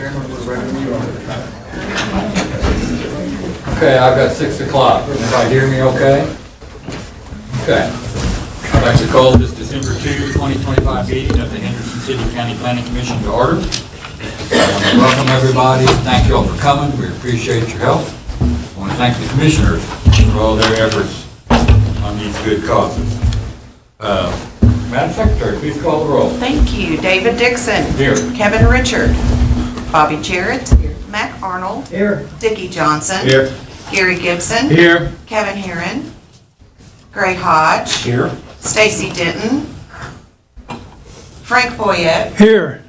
Chairman, we're ready when you are. Okay, I've got 6 o'clock. Everybody hear me okay? Okay. I'd like to call this December 2, 2025 meeting of the Henderson City County Planning Commission to order. Welcome everybody. Thank you all for coming. We appreciate your help. I want to thank the commissioners for all their efforts on these good causes. Madam Secretary, please call the roll. Thank you. David Dixon. Here. Kevin Richard. Bobby Jarrett. Here. Mac Arnold. Here. Dickie Johnson. Here. Gary Gibson. Here. Kevin Herron. Gray Hodge. Here. Stacy Denton. Frank Boyette. Here.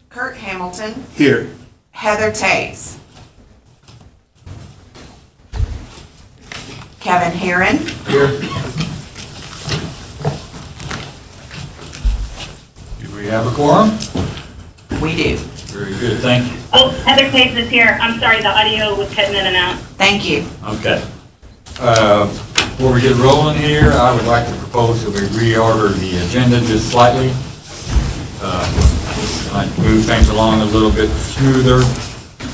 Kurt Hamilton. Here. Heather Tays. Kevin Herron. Here. Do we have a quorum? We do. Very good, thank you. Oh, Heather Taves is here. I'm sorry, the audio was cutting in and out. Thank you. Okay. Before we get rolling here, I would like to propose that we reorder the agenda just slightly. I'd move things along a little bit smoother.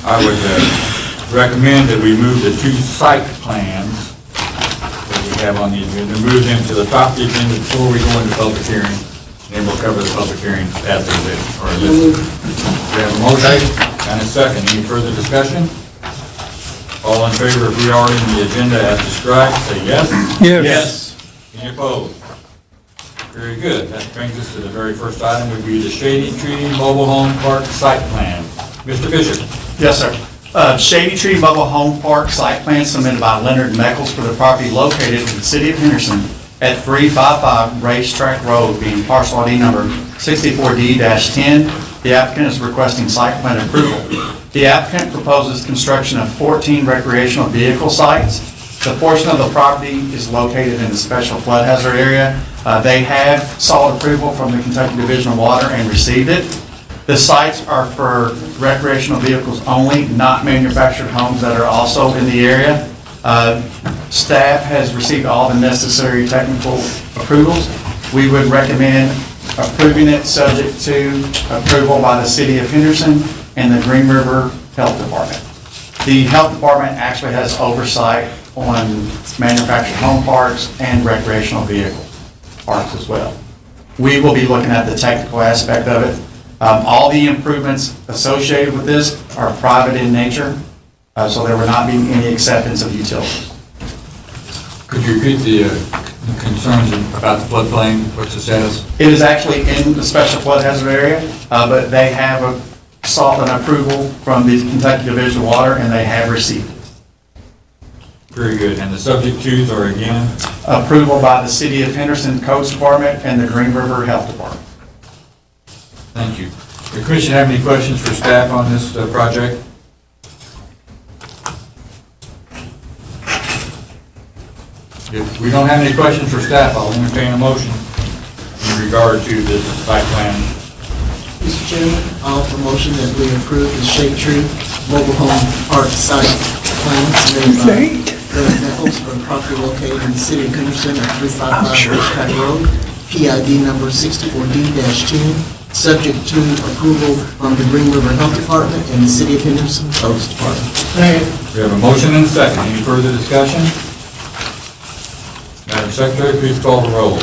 I would recommend that we move the 2 site plans that we have on the agenda, move them to the top of the agenda before we go into public hearing. Then we'll cover the public hearing as they did, or listed. We have a motion and a second. Any further discussion? All in favor of reordering the agenda as described, say yes. Yes. Any opposed? Very good. That brings us to the very first item, would be the Shady Tree Mobile Home Park Site Plan. Mr. Bishop. Yes, sir. Shady Tree Mobile Home Park Site Plan submitted by Leonard Meckles for the property located in the city of Henderson at 355 Racetrack Road, being parcel ID number 64D-10. The applicant is requesting site plan approval. The applicant proposes construction of 14 recreational vehicle sites. The portion of the property is located in the special flood hazard area. They have sought approval from the Kentucky Division of Water and received it. The sites are for recreational vehicles only, not manufactured homes that are also in the area. Staff has received all the necessary technical approvals. We would recommend approving it subject to approval by the City of Henderson and the Green River Health Department. The Health Department actually has oversight on manufactured home parks and recreational vehicle parks as well. We will be looking at the technical aspect of it. All the improvements associated with this are private in nature, so there will not be any acceptance of utilities. Could you repeat the concerns about the floodplain? What's the status? It is actually in the special flood hazard area, but they have sought an approval from the Kentucky Division of Water, and they have received it. Very good. And the subject twos are again? Approval by the City of Henderson Codes Department and the Green River Health Department. Thank you. The commission have any questions for staff on this project? If we don't have any questions for staff, I'll entertain a motion in regard to this site plan. Mr. Chairman, I'll offer a motion that we approve the Shade Tree Mobile Home Park Site Plan submitted by Leonard Meckles for a property located in the city of Henderson at 355 Racetrack Road, PID number 64D-10, subject to approval from the Green River Health Department and the City of Henderson Codes Department. We have a motion and a second. Any further discussion? Madam Secretary, please call the roll.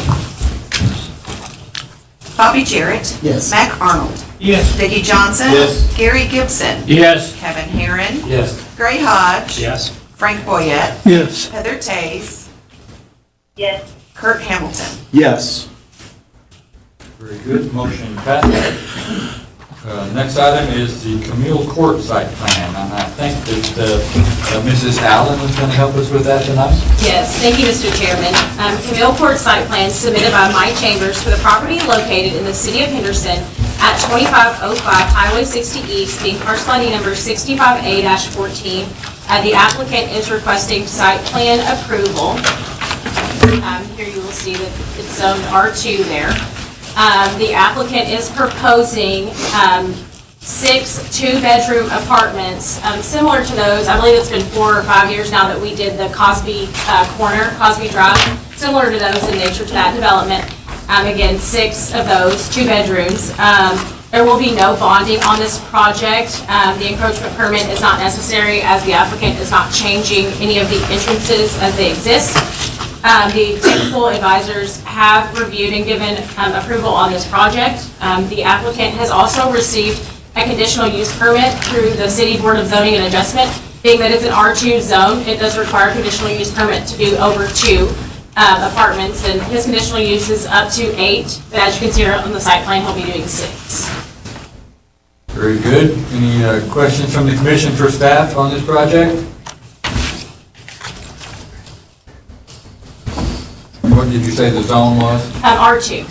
Bobby Jarrett. Yes. Mac Arnold. Yes. Dickie Johnson. Yes. Gary Gibson. Yes. Kevin Herron. Yes. Gray Hodge. Yes. Frank Boyette. Yes. Heather Tays. Yes. Kurt Hamilton. Yes. Very good. Motion passed. Next item is the Camille Court site plan, and I think that Mrs. Allen was going to help us with that tonight. Yes, thank you, Mr. Chairman. Camille Court site plan submitted by Mike Chambers for the property located in the city of Henderson at 2505 Highway 60 East, being parcel ID number 65A-14. The applicant is requesting site plan approval. Here you will see that it's zoned R2 there. The applicant is proposing 6 two-bedroom apartments, similar to those. I believe it's been 4 or 5 years now that we did the Cosby Corner, Cosby Drive, similar to those in nature to that development. Again, 6 of those, 2 bedrooms. There will be no bonding on this project. The encroachment permit is not necessary as the applicant is not changing any of the entrances as they exist. The technical advisors have reviewed and given approval on this project. The applicant has also received a conditional use permit through the City Board of Zoning and Adjustment. Being that it's an R2 zone, it does require a conditional use permit to do over 2 apartments, and his conditional use is up to 8, but as you can see on the site plan, he'll be doing 6. Very good. Any questions from the commission for staff on this project? What did you say the zone was? R2.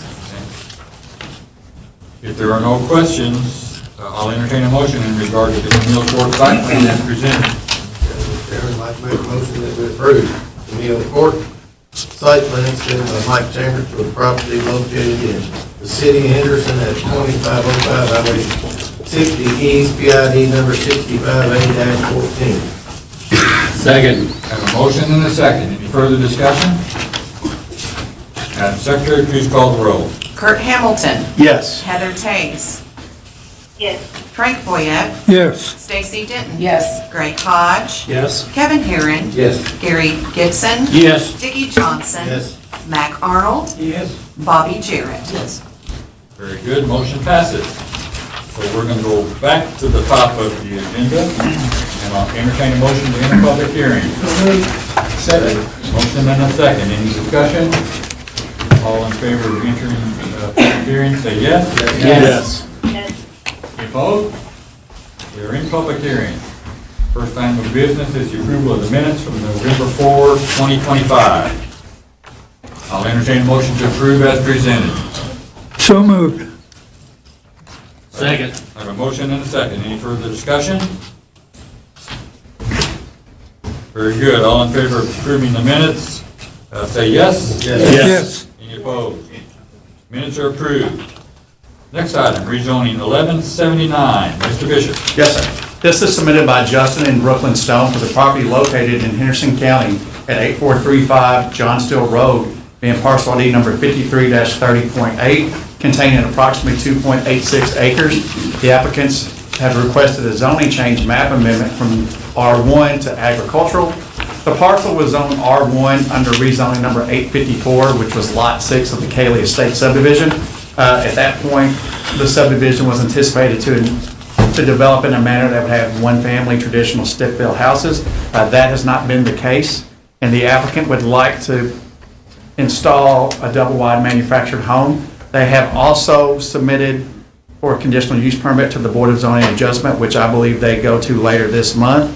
If there are no questions, I'll entertain a motion in regard to the Camille Court site plan as presented. Mr. Chairman, I'd like to make a motion that we approve the Camille Court site plan submitted by Mike Chambers for the property located in the city of Henderson at 2505 Highway 60 East, PID number 65A-14. Second. Have a motion and a second. Any further discussion? Madam Secretary, please call the roll. Kurt Hamilton. Yes. Heather Taves. Yes. Frank Boyette. Yes. Stacy Denton. Yes. Greg Hodge. Yes. Kevin Herron. Yes. Gary Gibson. Yes. Dickie Johnson. Yes. Mac Arnold. Yes. Bobby Jarrett. Yes. Very good, motion passes. So we're going to go back to the top of the agenda, and I'll entertain a motion to enter public hearing. Second. Motion and a second. Any discussion? All in favor of entering public hearing, say yes. Yes. Yes. Any opposed? We are in public hearing. First item of business is the approval of the minutes from November 4, 2025. I'll entertain a motion to approve as presented. So moved. Second. I have a motion and a second. Any further discussion? Very good. All in favor of approving the minutes, say yes. Yes. Any opposed? Minutes are approved. Next item, rezoning 1179. Mr. Bishop. Yes, sir. This is submitted by Justin and Brooklyn Stone for the property located in Henderson County at 8435 John Still Road, being parcel ID number 53-30.8, containing approximately 2.86 acres. The applicants have requested a zoning change map amendment from R1 to agricultural. The parcel was zoned R1 under rezoning number 854, which was Lot 6 of the Cayley Estate subdivision. At that point, the subdivision was anticipated to develop in a manner that would have one-family traditional stick-built houses. That has not been the case, and the applicant would like to install a double-wide manufactured home. They have also submitted for a conditional use permit to the Board of Zoning Adjustment, which I believe they go to later this month.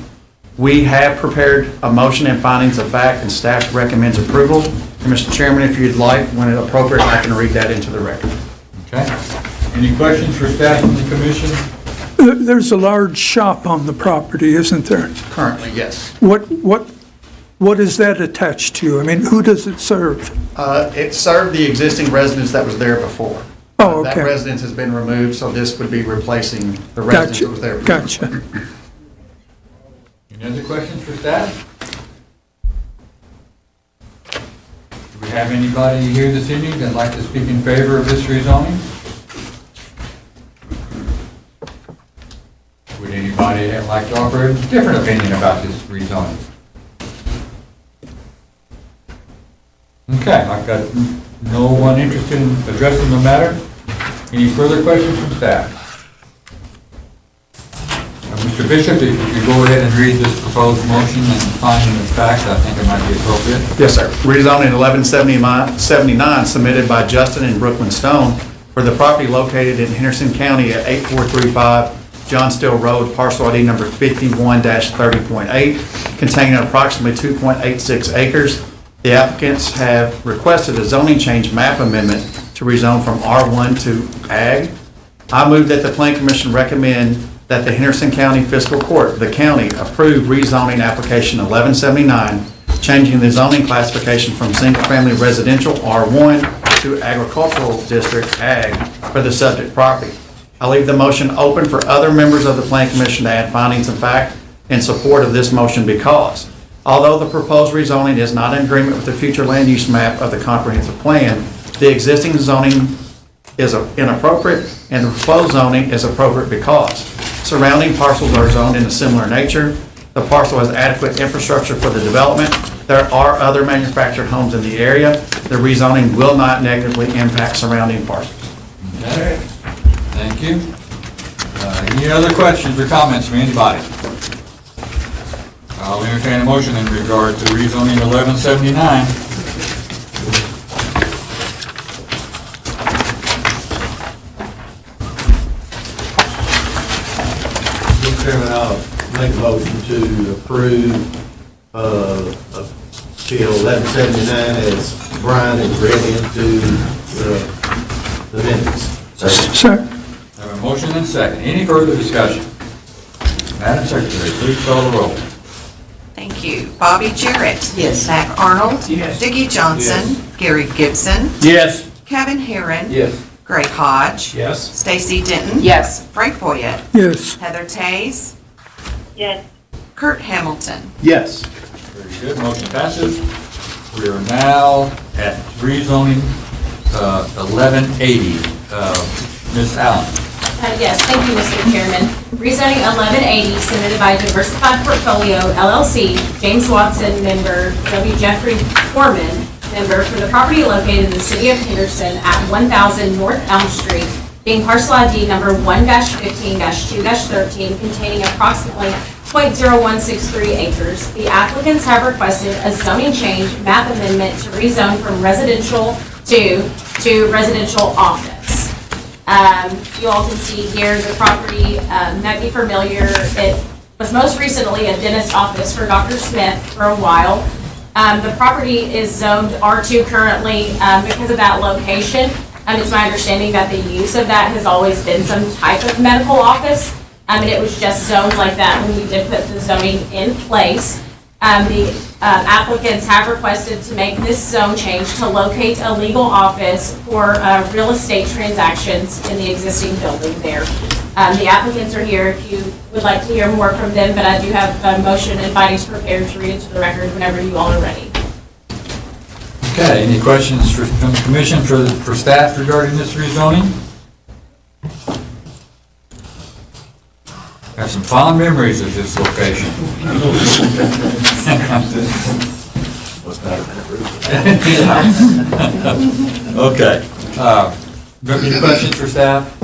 We have prepared a motion and findings of fact, and staff recommends approval. And Mr. Chairman, if you'd like, when it's appropriate, I can read that into the record. Okay. Any questions for staff and the commission? There's a large shop on the property, isn't there? Currently, yes. What is that attached to? I mean, who does it serve? It served the existing residence that was there before. Oh, That okay. residence has been removed, so this would be replacing the residence that was there Gotcha, before. gotcha. Any other questions for staff? Do we have anybody here this evening that'd like to speak in favor of this rezoning? Would anybody like to offer a different opinion about this rezoning? Okay, I've got no one interested in addressing the matter. Any further questions from staff? Mr. Bishop, if you could go ahead and read this proposed motion and finding of fact, I think it might be appropriate. Yes, sir. Rezoning 1179 submitted by Justin and Brooklyn Stone for the property located in Henderson County at 8435 John Still Road, parcel ID number 51-30.8, containing approximately 2.86 acres. The applicants have requested a zoning change map amendment to rezone from R1 to Ag. I move that the Planning Commission recommend that the Henderson County Fiscal Court, the county, approve rezoning application 1179, changing the zoning classification from single-family residential R1 to agricultural district Ag for the subject property. I leave the motion open for other members of the Planning Commission to add findings of fact in support of this motion because, although the proposed rezoning is not in agreement with the future land use map of the comprehensive plan, the existing zoning is inappropriate, and the proposed zoning is appropriate because surrounding parcels are zoned in a similar nature. The parcel has adequate infrastructure for the development. There are other manufactured homes in the area. The rezoning will not negatively impact surrounding parcels. Okay. Thank you. Any other questions or comments from anybody? I'll entertain a motion in regard to rezoning 1179. Mr. Chairman, I'll make a motion to approve, Bill 1179 as Brian has read into the minutes. Sir, I have a motion and second. Any further discussion? Madam Secretary, please call the roll. Thank you. Bobby Jarrett. Yes. Mac Arnold. Yes. Dickie Johnson. Gary Gibson. Yes. Kevin Herron. Yes. Greg Hodge. Yes. Stacy Denton. Yes. Frank Boyett. yes. Heather Tays. Yes. Kurt Hamilton. Yes. Very good, motion passes. We are now at rezoning 1180. Ms. Allen. Yes, thank you, Mr. Chairman. Rezoning 1180 submitted by Diversified Portfolio LLC, James Watson, member, W. Jeffrey Foreman, member, for the property located in the city of Henderson at 1000 North Elm Street, being parcel ID number 1-15-2-13, containing approximately 0.0163 acres. The applicants have requested a zoning change map amendment to rezone from residential to residential office. You all can see here the property, might be familiar. It was most recently a dentist office for Dr. Smith for a while. The property is zoned R2 currently because of that location. It's my understanding that the use of that has always been some type of medical office. And it was just zoned like that when we did put the zoning in place. The applicants have requested to make this zone change to locate a legal office for real estate transactions in the existing building there. The applicants are here if you would like to hear more from them, but I do have a motion and findings prepared to read into the record whenever you all are ready. Okay, any questions from the commission for staff regarding this rezoning? I have some fond memories of this location. Okay. Any questions for staff?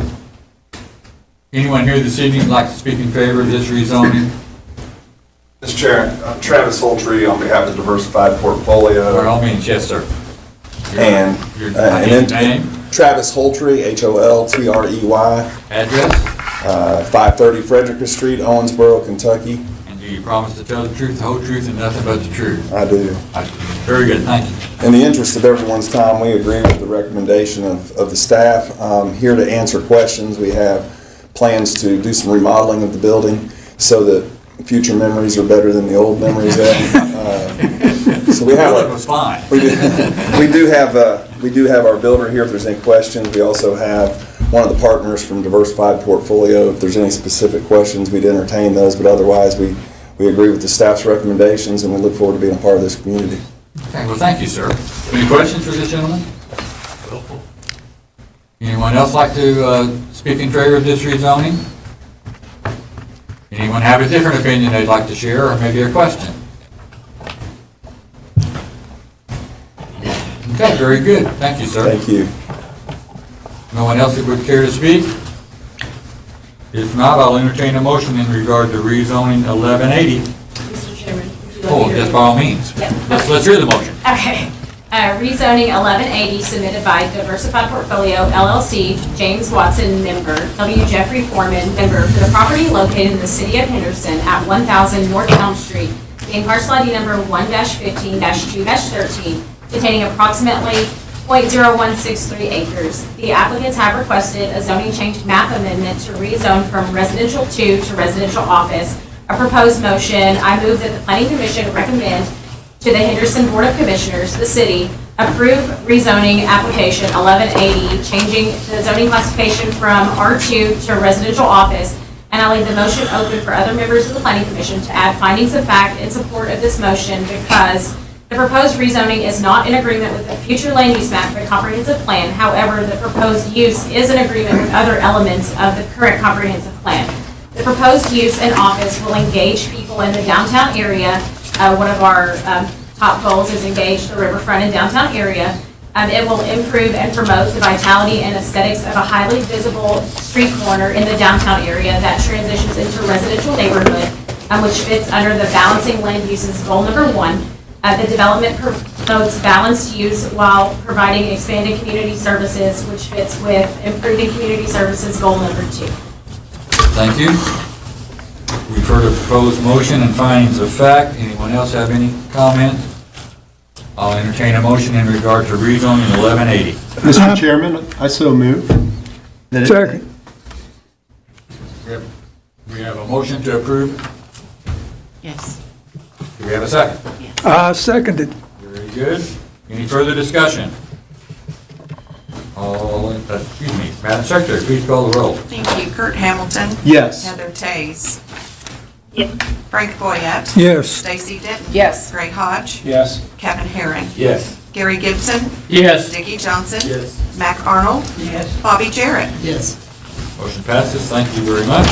Anyone here this evening would like to speak in favor of this rezoning? Mr. Chair, I'm Travis Holtree on behalf of the Diversified By Portfolio. all means, yes, sir. And Name, Travis Holtree, Holtrey. address, 530 Frederick Street, Owensboro, Kentucky. and do you promise to tell the truth, the whole truth, and nothing but the truth? I do. Very good, thank you. In the interest of everyone's time, we agree with the recommendation of the staff. Here to answer questions. We have plans to do some remodeling of the building so that future memories are better than the old memories. So we have It was fine. we do have our builder here if there's any questions. We also have one of the partners from Diversified Portfolio. If there's any specific questions, we'd entertain those, but otherwise we agree with the staff's recommendations and we look forward to being a part of this community. Okay, well, thank you, sir. Any questions for this gentleman? Anyone else like to speak in favor of this rezoning? Anyone have a different opinion they'd like to share, or maybe a question? Okay, very good. Thank you, sir. Thank you. No one else that would care to speak? If not, I'll entertain a motion in regard to rezoning 1180. Mr. Chairman, would you like Oh, me to yes, read? by all means. Yep. Let's hear the motion. Okay. Rezoning 1180 submitted by Diversified Portfolio LLC, James Watson, member, W. Jeffrey Foreman, member, for the property located in the city of Henderson at 1000 North Elm Street, being parcel ID number 1-15-2-13, containing approximately 0.0163 acres. The applicants have requested a zoning change map amendment to rezone from residential 2 to residential office. A proposed motion, I move that the Planning Commission recommend to the Henderson Board of Commissioners, the city, approve rezoning application 1180, changing the zoning classification from R2 to residential office, and I leave the motion open for other members of the Planning Commission to add findings of fact in support of this motion because The proposed rezoning is not in agreement with the future land use map for the comprehensive plan. However, the proposed use is in agreement with other elements of the current comprehensive plan. The proposed use and office will engage people in the downtown area. One of our top goals is engage the riverfront and downtown area. It will improve and promote the vitality and aesthetics of a highly visible street corner in the downtown area that transitions into a residential neighborhood, which fits under the balancing land uses goal number 1. The development promotes balanced use while providing expanded community services, which fits with improving community services goal number 2. Thank you. We've heard a proposed motion and findings of fact. Anyone else have any comments? I'll entertain a motion in regard to rezoning 1180. Mr. Chairman, I so move. Second. We have a motion to approve. Yes. Do we have a second? Seconded. Very good. Any further discussion? Excuse me, Madam Secretary, please call the roll. Thank you. Kurt Hamilton. Yes. Heather Tays. Yes. Frank Boyette. Yes. Stacy Denton. Yes. Greg Hodge. Yes. Kevin Herring. Yes. Gary Gibson. Yes. Dickie Johnson. Yes. Mac Arnold. Yes. Bobby Jarrett. Yes. Motion passes. Thank you very much.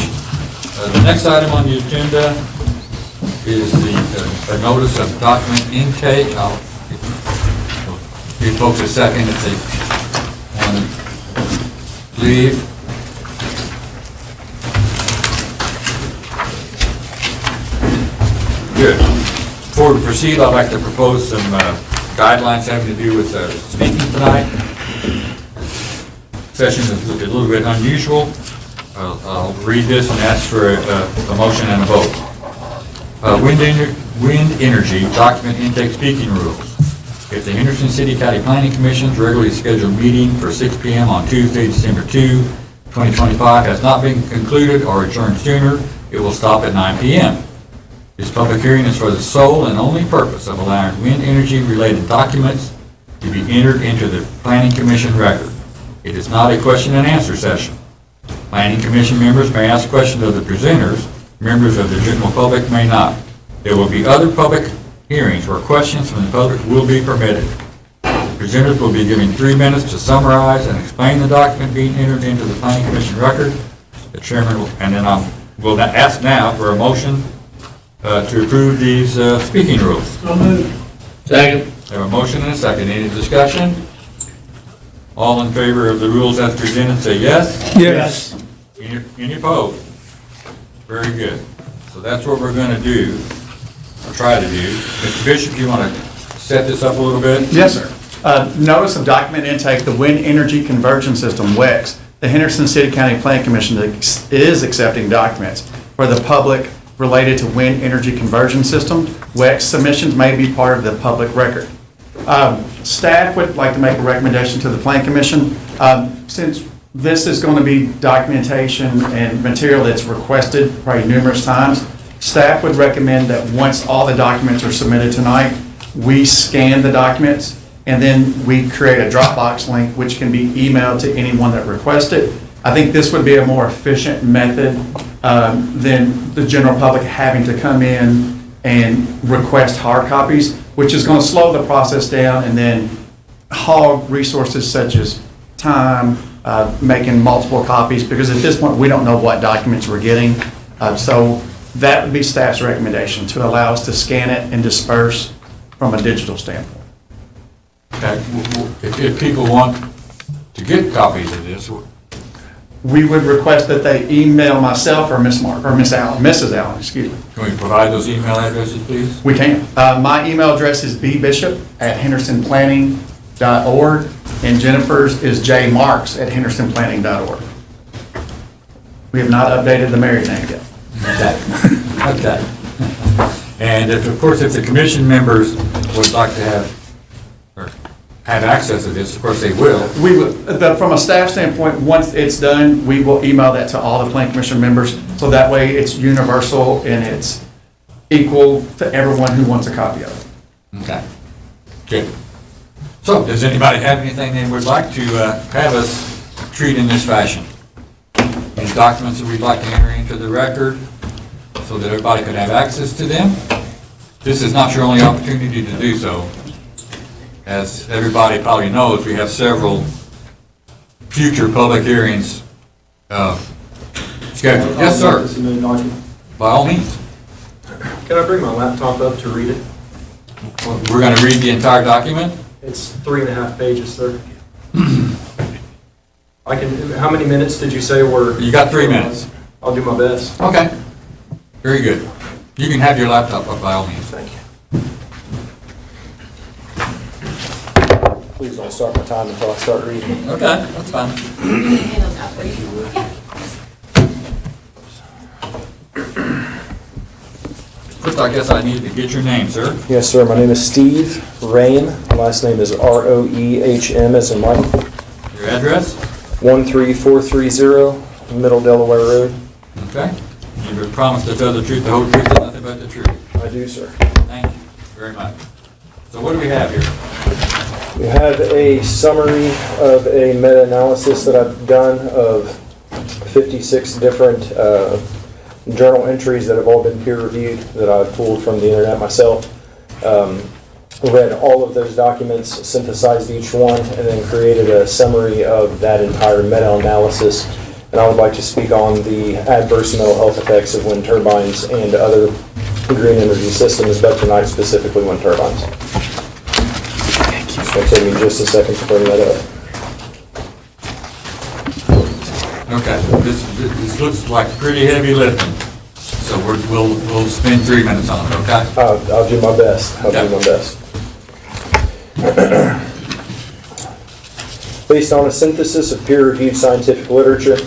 The next item on the agenda is a notice of document intake. I'll give folks a second if they want to leave. Good. Before we proceed, I'd like to propose some guidelines having to do with speaking tonight. Session is a little bit unusual. I'll read this and ask for a motion and a vote. Wind energy document intake speaking rules. If the Henderson City County Planning Commission's regularly scheduled meeting for 6 p.m. on Tuesday, December 2, 2025 has not been concluded or adjourned sooner, it will stop at 9 p.m. This public hearing is for the sole and only purpose of allowing wind energy related documents to be entered into the Planning Commission record. It is not a question and answer session. Planning Commission members may ask questions of the presenters. Members of the general public may not. There will be other public hearings where questions from the public will be permitted. Presenters will be given 3 minutes to summarize and explain the document being entered into the Planning Commission record. The chairman will, and then I will ask now for a motion to approve these speaking rules. So moved. Second. I have a motion and a second. Any discussion? All in favor of the rules as presented, say yes. Yes. Any opposed? Very good. So that's what we're going to do, or try to do. Mr. Bishop, you want to set this up a little bit? Yes, sir. Notice of document intake, the Wind Energy Conversion System, WEX. The Henderson City County Planning Commission is accepting documents for the public related to wind energy conversion system. WEX submissions may be part of the public record. Staff would like to make a recommendation to the Planning Commission. Since this is going to be documentation and material that's requested probably numerous times, staff would recommend that once all the documents are submitted tonight, we scan the documents and then we create a Dropbox link which can be emailed to anyone that requests it. I think this would be a more efficient method than the general public having to come in and request hard copies, which is going to slow the process down and then hog resources such as time, making multiple copies, because at this point we don't know what documents we're getting. So that would be staff's recommendation, to allow us to scan it and disperse from a digital standpoint. Okay. If people want to get copies of this, We would request that they email myself or Miss Allen, Mrs. Allen, excuse me. can we provide those email addresses, please? We can. My email address is bbishop@hendersonplanning.org, and Jennifer's is jmarks@hendersonplanning.org. We have not updated the married name yet. Okay. And if, of course, if the commission members would like to have access to this, of course they will. We would, from a staff standpoint, once it's done, we will email that to all the Planning Commission members, so that way it's universal and it's equal to everyone who wants a copy of it. Okay. Good. So, does anybody have anything they would like to have us treat in this fashion? Any documents that we'd like to enter into the record so that everybody could have access to them? this is not your only opportunity to do so. As everybody probably knows, we have several future public hearings scheduled. Yes, sir. By all means. Can I bring my laptop up to read it? We're going to read the entire document. It's 3.5 pages, sir. I can, how many minutes did you say were? You got 3 minutes. I'll do my best. Okay. Very good. You can have your laptop up by all means. Thank you. Please don't start my time until I start reading. Okay, that's fine. First, I guess I need to get your name, sir. Yes, sir. My name is Steve Rahm. Last name is Roehm as in Mike. Your address? 13430 Middle Delaware Road. Okay. You have promised to tell the truth, the whole truth, and nothing but the truth. I do, sir. Thank you very much. So what do we have here? We have a summary of a meta-analysis that I've done of 56 different journal entries that have all been peer-reviewed that I've pulled from the internet myself. Read all of those documents, synthesized each one, and then created a summary of that entire meta-analysis. And I would like to speak on the adverse mental health effects of wind turbines and other green energy systems, but tonight specifically wind turbines. It's going to take me just a second to bring that up. Okay, this looks like pretty heavy lifting, so we'll spend 3 minutes on it, okay? I'll do my best. I'll do my best. Based on a synthesis of peer-reviewed scientific literature,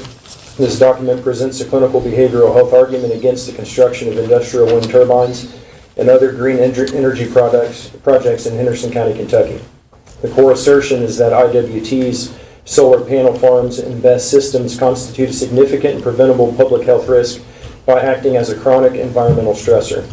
this document presents a clinical behavioral health argument against the construction of industrial wind turbines and other green energy projects in Henderson County, Kentucky. The core assertion is that IWTs, solar panel farms, and BESS systems constitute a significant and preventable public health risk by acting as a chronic environmental stressor.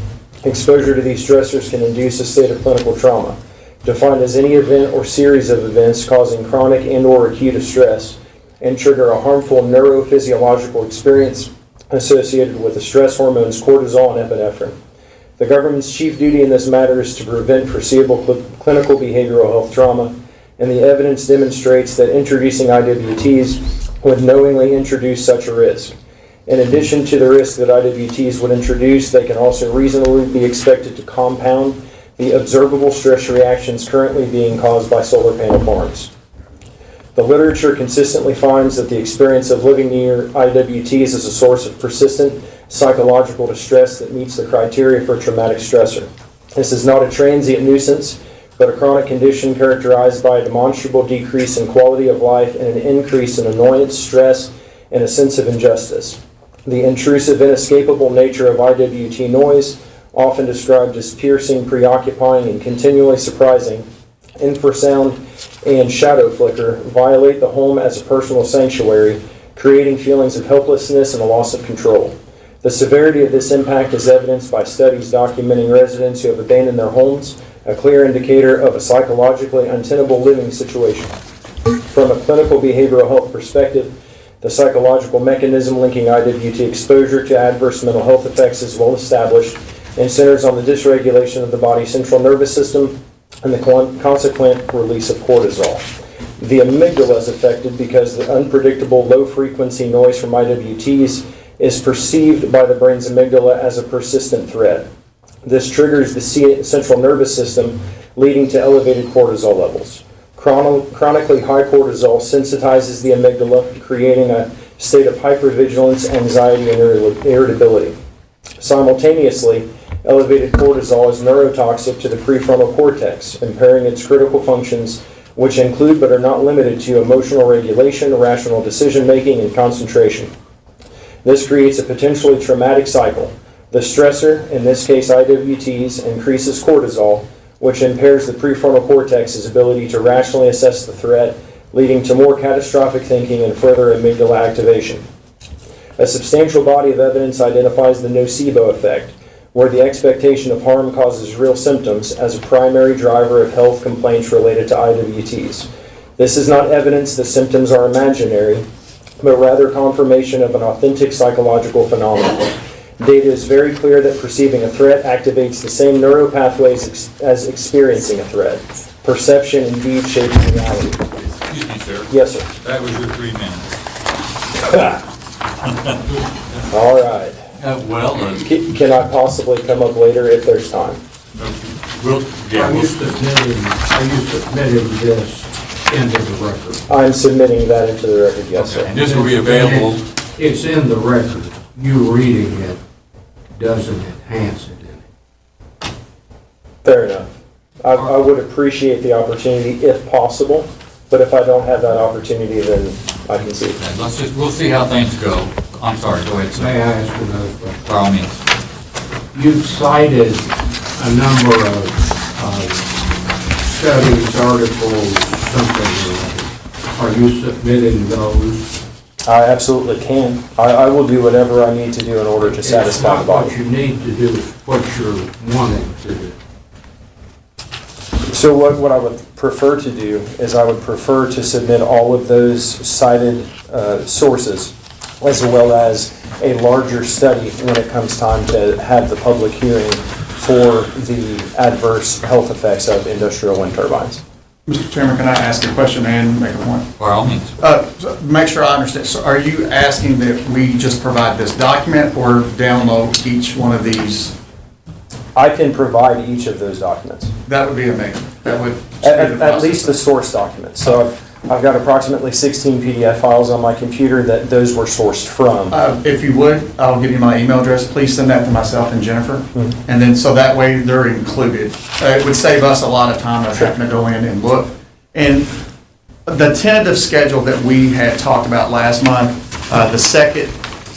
Exposure to these stressors can induce a state of clinical trauma, defined as any event or series of events causing chronic and/or acute stress, and trigger a harmful neurophysiological experience associated with the stress hormones cortisol and epinephrine. The government's chief duty in this matter is to prevent foreseeable clinical behavioral health trauma, and the evidence demonstrates that introducing IWTs would knowingly introduce such a risk. In addition to the risk that IWTs would introduce, they can also reasonably be expected to compound the observable stress reactions currently being caused by solar panel farms. The literature consistently finds that the experience of living near IWTs is a source of persistent psychological distress that meets the criteria for a traumatic stressor. This is not a transient nuisance, but a chronic condition characterized by a demonstrable decrease in quality of life and an increase in annoyance, stress, and a sense of injustice. The intrusive, inescapable nature of IWT noise, often described as piercing, preoccupying, and continually surprising, infrasound, and shadow flicker, violate the home as a personal sanctuary, creating feelings of helplessness and a loss of control. The severity of this impact is evidenced by studies documenting residents who have abandoned their homes, a clear indicator of a psychologically untenable living situation. From a clinical behavioral health perspective, the psychological mechanism linking IWT exposure to adverse mental health effects is well established and centers on the dysregulation of the body's central nervous system and the consequent release of cortisol. The amygdala is affected because the unpredictable low-frequency noise from IWTs is perceived by the brain's amygdala as a persistent threat. This triggers the central nervous system, leading to elevated cortisol levels. Chronically high cortisol sensitizes the amygdala, creating a state of hypervigilance, anxiety, and irritability. Simultaneously, elevated cortisol is neurotoxic to the prefrontal cortex, impairing its critical functions, which include but are not limited to emotional regulation, rational decision-making, and concentration. This creates a potentially traumatic cycle. The stressor, in this case IWTs, increases cortisol, which impairs the prefrontal cortex's ability to rationally assess the threat, leading to more catastrophic thinking and further amygdala activation. A substantial body of evidence identifies the nocebo effect, where the expectation of harm causes real symptoms, as a primary driver of health complaints related to IWTs. This is not evidence that symptoms are imaginary, but rather confirmation of an authentic psychological phenomenon. Data is very clear that perceiving a threat activates the same neural pathways as experiencing a threat. Perception indeed shapes reality. Excuse me, sir. Yes, sir. That was your 3 minutes. All right. Well, Can I possibly come up later if there's time? yeah, Are you submitting this into the record? I'm submitting that into the record, yes, sir. and this will be available. It's in the record. You reading it doesn't enhance it any. Fair enough. I would appreciate the opportunity if possible, but if I don't have that opportunity, then I can see. We'll see how things go. I'm sorry, go ahead, sir. May I ask another question? By all means. You've cited a number of studies, articles, something or other. Are you submitting those? I absolutely can. I will do whatever I need to do in order to satisfy the It's not what body. you need to do, it's what you're wanting to do. So what I would prefer to do is I would prefer to submit all of those cited sources, as well as a larger study when it comes time to have the public hearing for the adverse health effects of industrial wind turbines. Mr. Chairman, can I ask a question and make a point? By all means. Make sure I understand. So are you asking that we just provide this document or download each one of these? I can provide each of those documents. That would be amazing. That would. At least the source documents. So I've got approximately 16 PDF files on my computer that those were sourced from. If you would, I'll give you my email address. Please send that to myself and Jennifer. Mm-hmm. And then, so that way they're included. It would save us a lot of time of having to go in and look. And the tentative schedule that we had talked about last month, the second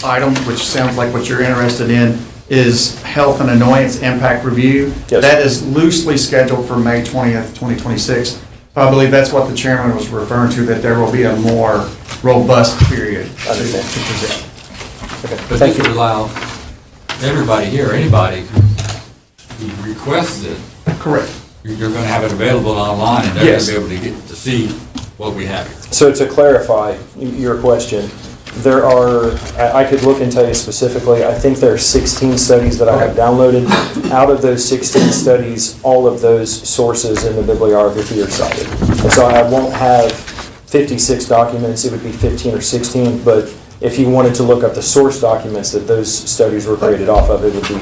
item, which sounds like what you're interested in, is health and annoyance impact review. Yes. That is loosely scheduled for May 20th, 2026. I believe that's what the chairman was referring to, that there will be a more robust period to Understand. present. But Thank this would allow everybody here, anybody who requests it, Correct. you're going to have it available online and they're going Yes. to be able to get to see what we have here. So to clarify your question, there are, I could look and tell you specifically, I think there are 16 studies that I have downloaded. Out of those 16 studies, all of those sources in the bibliography are cited. And so I won't have 56 documents, it would be 15 or 16, but if you wanted to look up the source documents that those studies were created off of, it would be.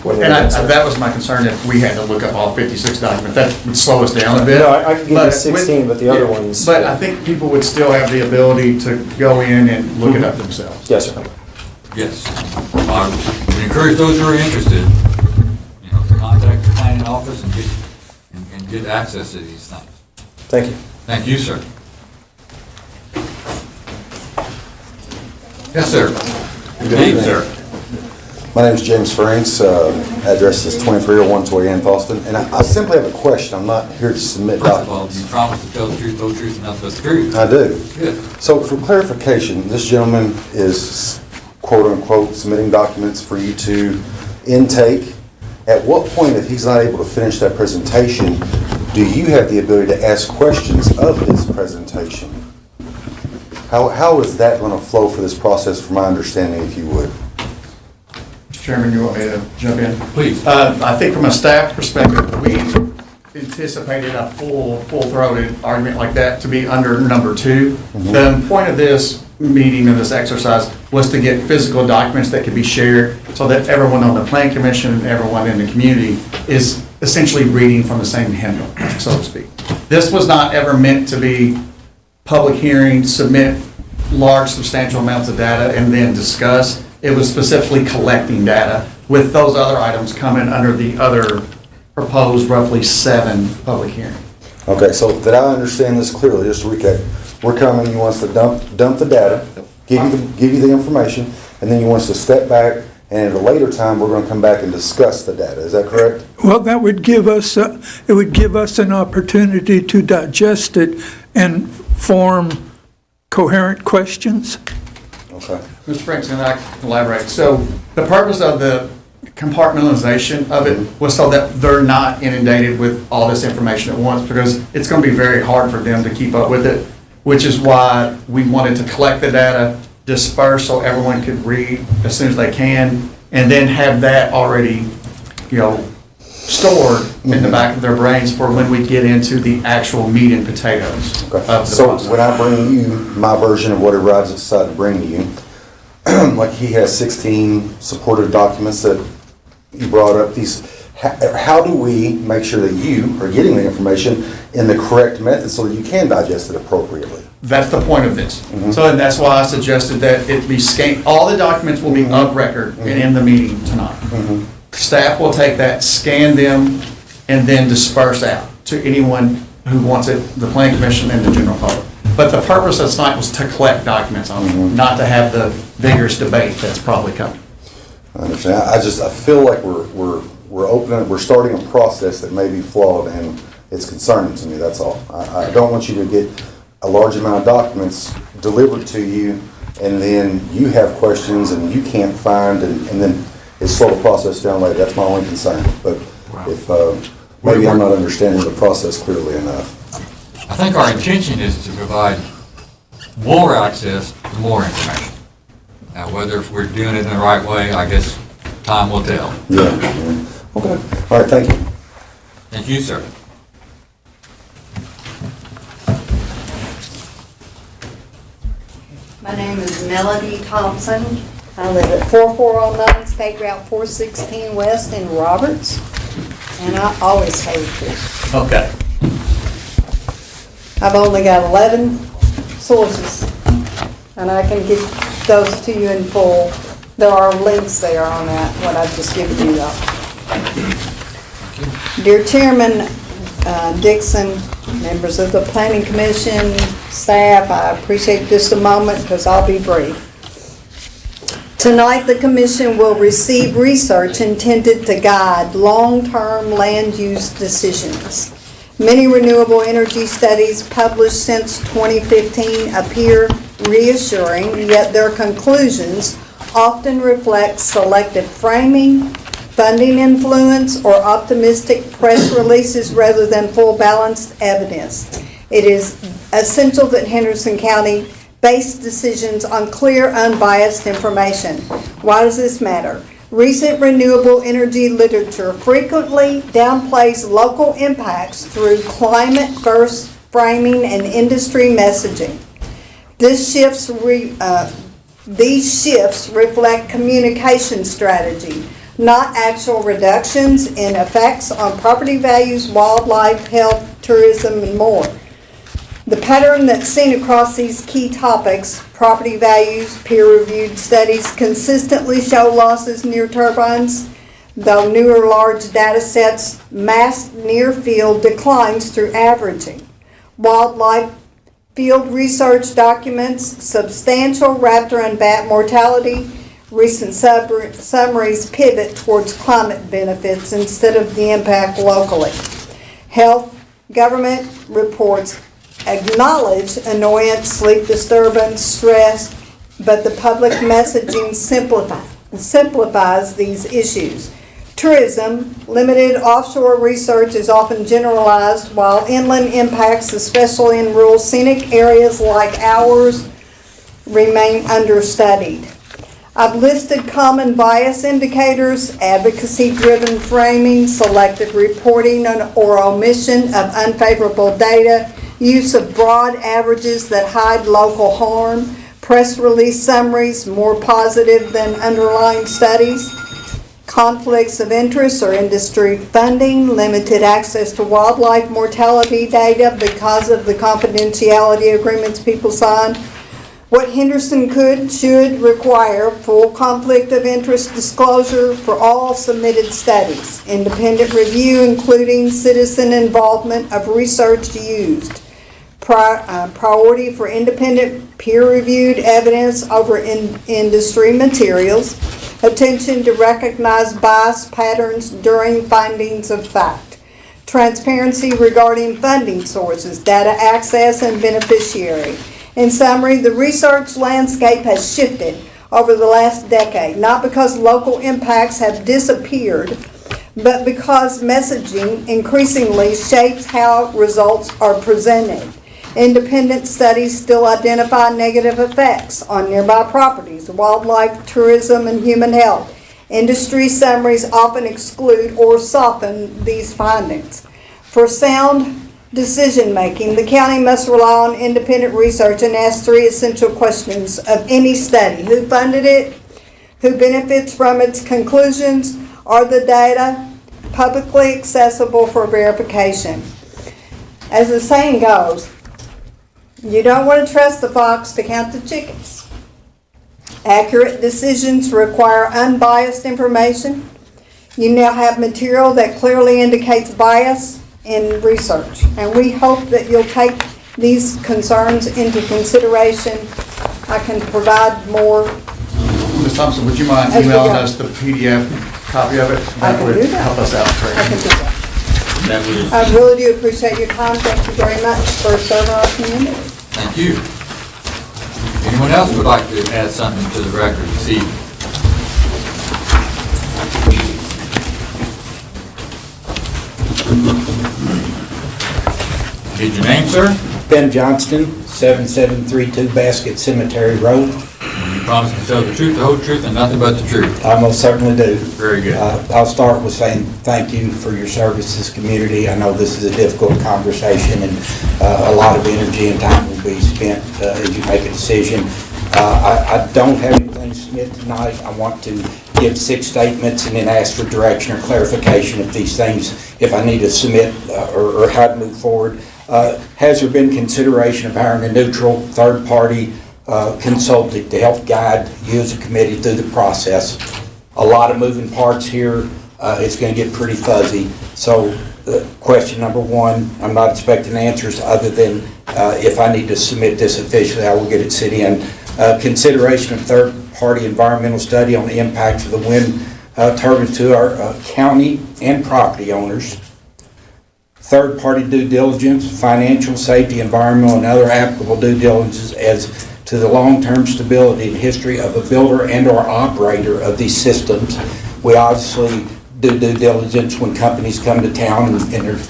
And that was my concern, if we had to look up all 56 documents, that would slow us down a bit. No, I could give you 16, but the other ones. But I think people would still have the ability to go in and look it up themselves. Yes, sir. Yes. We encourage those who are interested, to contact the planning office and get access to these things. Thank you. Thank you, sir. Yes, sir. Good name, sir. My name is James Franks, address is 2301 Toy Ann Foston, and I simply have a question. I'm not here to submit First of all, documents. you promise to tell the truth, whole truth, and nothing but the truth. I do. Good. So for clarification, this gentleman is quote-unquote submitting documents for you to intake. At what point, if he's not able to finish that presentation, do you have the ability to ask questions of his presentation? How is that going to flow for this process, from my understanding, if you would? Mr. Chairman, you want me to jump in? Please. I think from a staff perspective, we anticipated a full-throated argument like that to be under number 2. Mm-hmm. The point of this meeting and this exercise was to get physical documents that could be shared so that everyone on the Plan Commission and everyone in the community is essentially reading from the same hymnal, so to speak. This was not ever meant to be public hearing, submit large substantial amounts of data, and then discuss. It was specifically collecting data, with those other items coming under the other proposed roughly 7 public hearings. Okay, so that I understand this clearly, just to recap, we're coming, you want us to dump the data, give you the information, and then you want us to step back, and at a later time, we're going to come back and discuss the data. Is that correct? Well, that would give us, it would give us an opportunity to digest it and form coherent questions. Okay. Mr. Franks, and I can elaborate. So the purpose of the compartmentalization of it was so that they're not inundated with all this information at once, because it's going to be very hard for them to keep up with it, which is why we wanted to collect the data, disperse so everyone could read as soon as they can, and then have that already, stored in the back of their brains for when we get into the actual meat and potatoes of the So process. when I bring you my version of what a Rides decided to bring to you, like he has 16 supportive documents that you brought up, how do we make sure that you are getting the information in the correct method so that you can digest it appropriately? That's the point of this. So, and that's why I suggested that it be scanned, all the documents will be of record and in the meeting tonight. Staff will take that, scan them, and then disperse out to anyone who wants it, the planning commission and the general public. But the purpose of tonight was to collect documents on them, not to have the vigorous debate that's probably coming. I understand. I feel like we're starting a process that may be flawed, and it's concerning to me, that's all. I don't want you to get a large amount of documents delivered to you, and then you have questions and you can't find, and then it's slow the process down later. That's my only concern. But if maybe I'm not understanding the process clearly enough. I think our intention is to provide more access to more information. Now, whether we're doing it in the right way, I guess time will tell. Yeah. Okay. All right, thank you. Thank you, sir. My name is Melody Thompson. I live at 4409 State Route 416 West in Roberts, and I always hate fish. Okay. I've only got 11 sources, and I can get those to you in full. There are links there on that, what I've just given you though. Dear Chairman Dixon, members of the Planning Commission, staff, I appreciate just a moment because I'll be brief. Tonight, the Commission will receive research intended to guide long-term land use decisions. Many renewable energy studies published since 2015 appear reassuring, yet their conclusions often reflect selective framing, funding influence, or optimistic press releases rather than full balanced evidence. It is essential that Henderson County base decisions on clear, unbiased information. Why does this matter? Recent renewable energy literature frequently downplays local impacts through climate-first framing and industry messaging. These shifts reflect communication strategy, not actual reductions in effects on property values, wildlife, health, tourism, and more. The pattern that's seen across these key topics, property values, peer-reviewed studies consistently show losses near turbines, though newer large data sets mask near-field declines through averaging. Wildlife field research documents substantial raptor and bat mortality. Recent summaries pivot towards climate benefits instead of the impact locally. Health government reports acknowledge annoyance, sleep disturbance, stress, but the public messaging simplifies these issues. Tourism, limited offshore research is often generalized, while inland impacts, especially in rural scenic areas like ours, remain understudied. I've listed common bias indicators, advocacy-driven framing, selective reporting or omission of unfavorable data, use of broad averages that hide local harm, press release summaries more positive than underlying studies, conflicts of interest or industry funding, limited access to wildlife mortality data because of the confidentiality agreements people signed. What Henderson should require full conflict of interest disclosure for all submitted studies, independent review including citizen involvement of research used, priority for independent peer-reviewed evidence over industry materials, attention to recognize bias patterns during findings of fact, transparency regarding funding sources, data access, and beneficiary. In summary, the research landscape has shifted over the last decade, not because local impacts have disappeared, but because messaging increasingly shapes how results are presented. Independent studies still identify negative effects on nearby properties, wildlife, tourism, and human health. Industry summaries often exclude or soften these findings. For sound decision-making, the county must rely on independent research and ask three essential questions of any study. Who funded it? Who benefits from its conclusions? Are the data publicly accessible for verification? As the saying goes, you don't want to trust the fox to count the chickens. Accurate decisions require unbiased information. You now have material that clearly indicates bias in research, and we hope that you'll take these concerns into consideration. I can provide more. Ms. Thompson, would you mind As we emailing go. us the PDF copy of it? I can do that. Help us out, I Craig. can do that. That was, I really do appreciate your time. Thank you very much for serving our community. thank you. Anyone else would like to add something to the record this evening? Need your name, sir? Ben Johnston, 7732 Basket Cemetery Road. You promise to tell the truth, the whole truth, and nothing but the truth. I most certainly do. Very good. I'll start with saying thank you for your service to this community. I know this is a difficult conversation, and a lot of energy and time will be spent as you make a decision. I don't have anything to submit tonight. I want to give 6 statements and then ask for direction or clarification of these things if I need to submit or how to move forward. Has there been consideration of hiring a neutral third-party consultant to help guide you as a committee through the process? A lot of moving parts here. It's going to get pretty fuzzy. So question number 1, I'm not expecting answers other than if I need to submit this officially, I will get it sent in. Consideration of third-party environmental study on the impacts of the wind turbine to our county and property owners. Third-party due diligence, financial, safety, environmental, and other applicable due diligences as to the long-term stability and history of a builder and/or operator of these systems. We obviously do due diligence when companies come to town and there's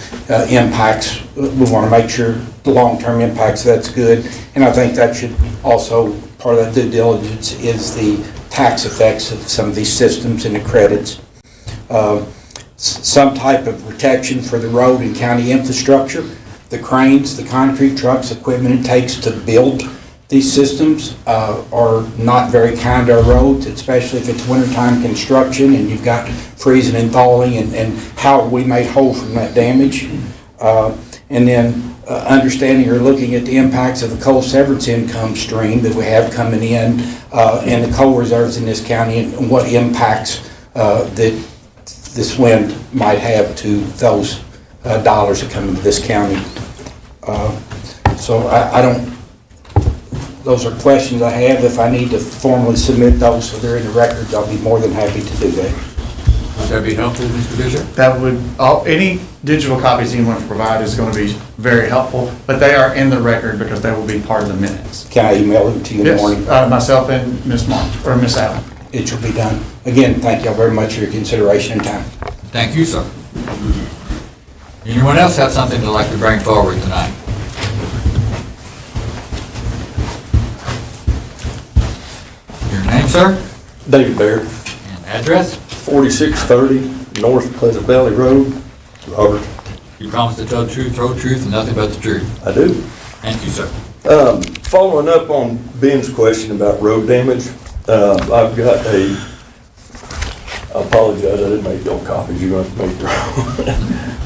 impacts. We want to make sure the long-term impacts, that's good. And I think that should also, part of that due diligence is the tax effects of some of these systems and the credits. Some type of protection for the road and county infrastructure, the cranes, the concrete trucks, equipment it takes to build these systems are not very kind to our roads, especially if it's wintertime construction and you've got freezing and thawing, and how are we made whole from that damage. And then understanding or looking at the impacts of the coal severance income stream that we have coming in and the coal reserves in this county and what impacts that this wind might have to those dollars that come into this county. So I don't, those are questions I have. If I need to formally submit those so they're in the records, I'll be more than happy to do that. Would that be helpful, Mr. Bishop? That would, any digital copies anyone provide is going to be very helpful, but they are in the record because they will be part of the minutes. Can I email them to you in the morning? Yes, myself and Ms. Mark, or Ms. Allen. It shall be done. Again, thank y'all very much for your consideration and time. Thank you, sir. Anyone else have something they'd like to bring forward tonight? Your name, sir? David Baird. And address? 4630 North Pleasant Valley Road, Robert. You promise to tell the truth, whole truth, and nothing but the truth. I do. Thank you, sir. Following up on Ben's question about road damage, I've got I apologize, I didn't make your copies, you're going to have to make your own.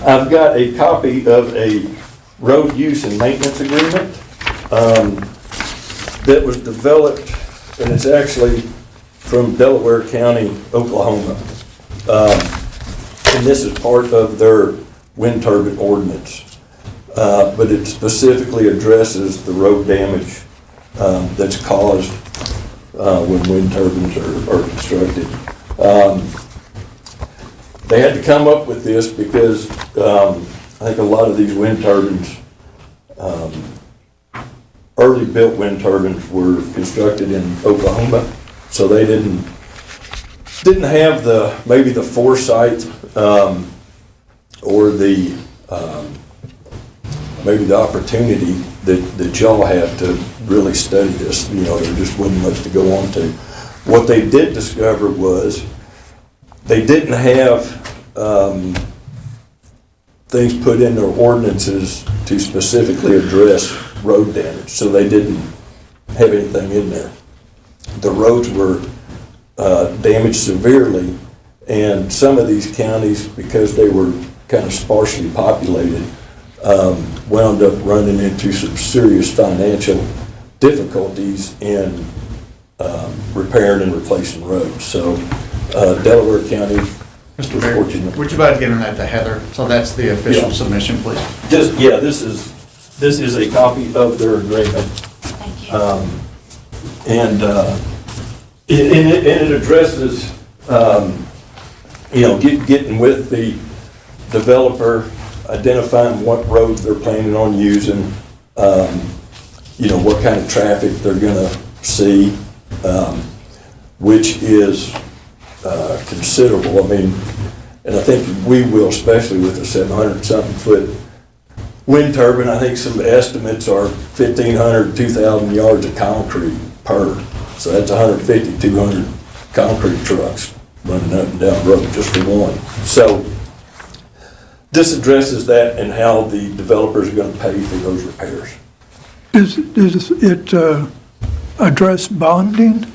I've got a copy of a road use and maintenance agreement that was developed, and it's actually from Delaware County, Oklahoma. And this is part of their wind turbine ordinance. But it specifically addresses the road damage that's caused when wind turbines are constructed. They had to come up with this because I think a lot of these wind turbines, early built wind turbines were constructed in Oklahoma, so they didn't have maybe the foresight or the maybe the opportunity that y'all have to really study this. You know, there just wasn't much to go on to. What they did discover was they didn't have things put in their ordinances to specifically address road damage, so they didn't have anything in there. The roads were damaged severely, and some of these counties, because they were kind of sparsely populated, wound up running into some serious financial difficulties in repairing and replacing roads. So Delaware County Mr. was Mayor, fortunate. would you mind giving that to Heather? So that's the official Yeah. submission, please. This is a copy of their agreement. Thank you. And it addresses, getting with the developer, identifying what roads they're planning on using, what kind of traffic they're gonna see, which is considerable. I mean, and I think we will, especially with a 700-something foot wind turbine. I think some estimates are 1,500, 2,000 yards of concrete per. So that's 150, 200 concrete trucks running up and down the road just for one. So this addresses that and how the developers are going to pay for those repairs. Does it address bonding?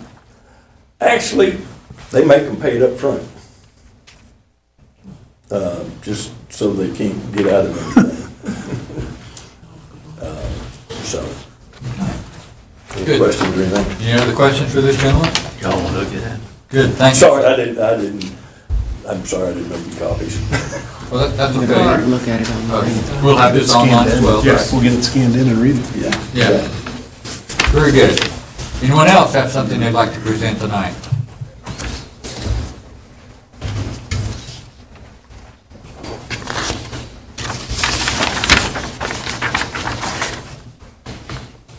Actually, they make them pay it up front, just so they can't get out of anything. Any Good. questions or anything? Any other questions for this gentleman? Y'all want to look at that? Good, thank you. Sorry, I'm sorry I didn't make you copies. Well, that's okay. Look at it online. We'll have this online as well. Yes, we'll get it scanned in and read it. Yeah. Very good. Anyone else have something they'd like to present tonight?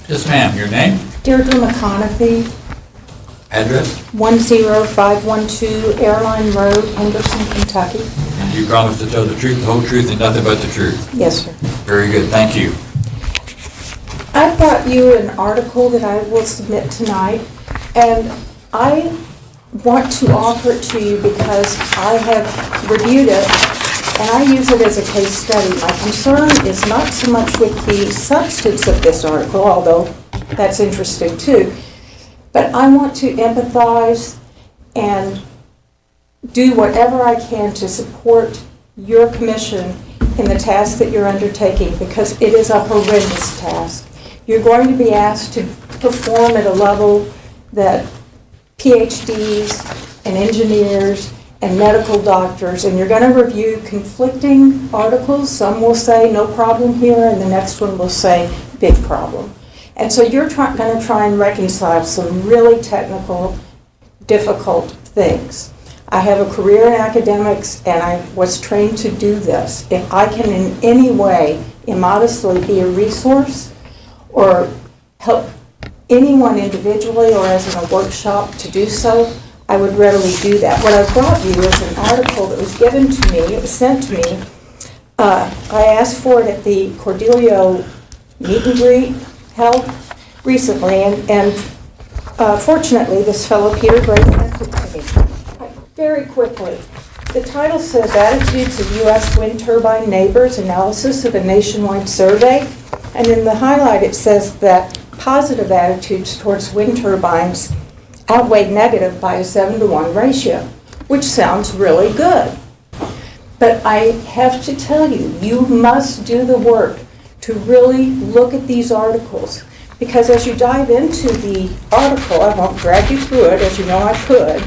Yes, ma'am. Your name? Deirdre McConaughey, Address? 10512 Airline Road, Henderson, Kentucky. And you promise to tell the truth, the whole truth, and nothing but the truth? Yes, sir. Very good. Thank you. I brought you an article that I will submit tonight, and I want to offer it to you because I have reviewed it, and I use it as a case study. My concern is not so much with the substance of this article, although that's interesting too, but I want to empathize and do whatever I can to support your commission in the task that you're undertaking, because it is a horrendous task. You're going to be asked to perform at a level that PhDs and engineers and medical doctors, and you're going to review conflicting articles. Some will say no problem here, and the next one will say big problem. And so you're going to try and reconcile some really technical, difficult things. I have a career in academics, and I was trained to do this. If I can in any way immodestly be a resource or help anyone individually or as in a workshop to do so, I would readily do that. What I brought you is an article that was given to me, it was sent to me. I asked for it at the Cordelio meet and greet held recently, and fortunately this fellow Peter Gray sent it to me. Very quickly, the title says Attitudes of U.S. Wind Turbine Neighbors, Analysis of a Nationwide Survey, and in the highlight it says that positive attitudes towards wind turbines outweigh negative by a 7-to-1 ratio, which sounds really good. But I have to tell you, you must do the work to really look at these articles, because as you dive into the article, I won't drag you through it, as you know I could,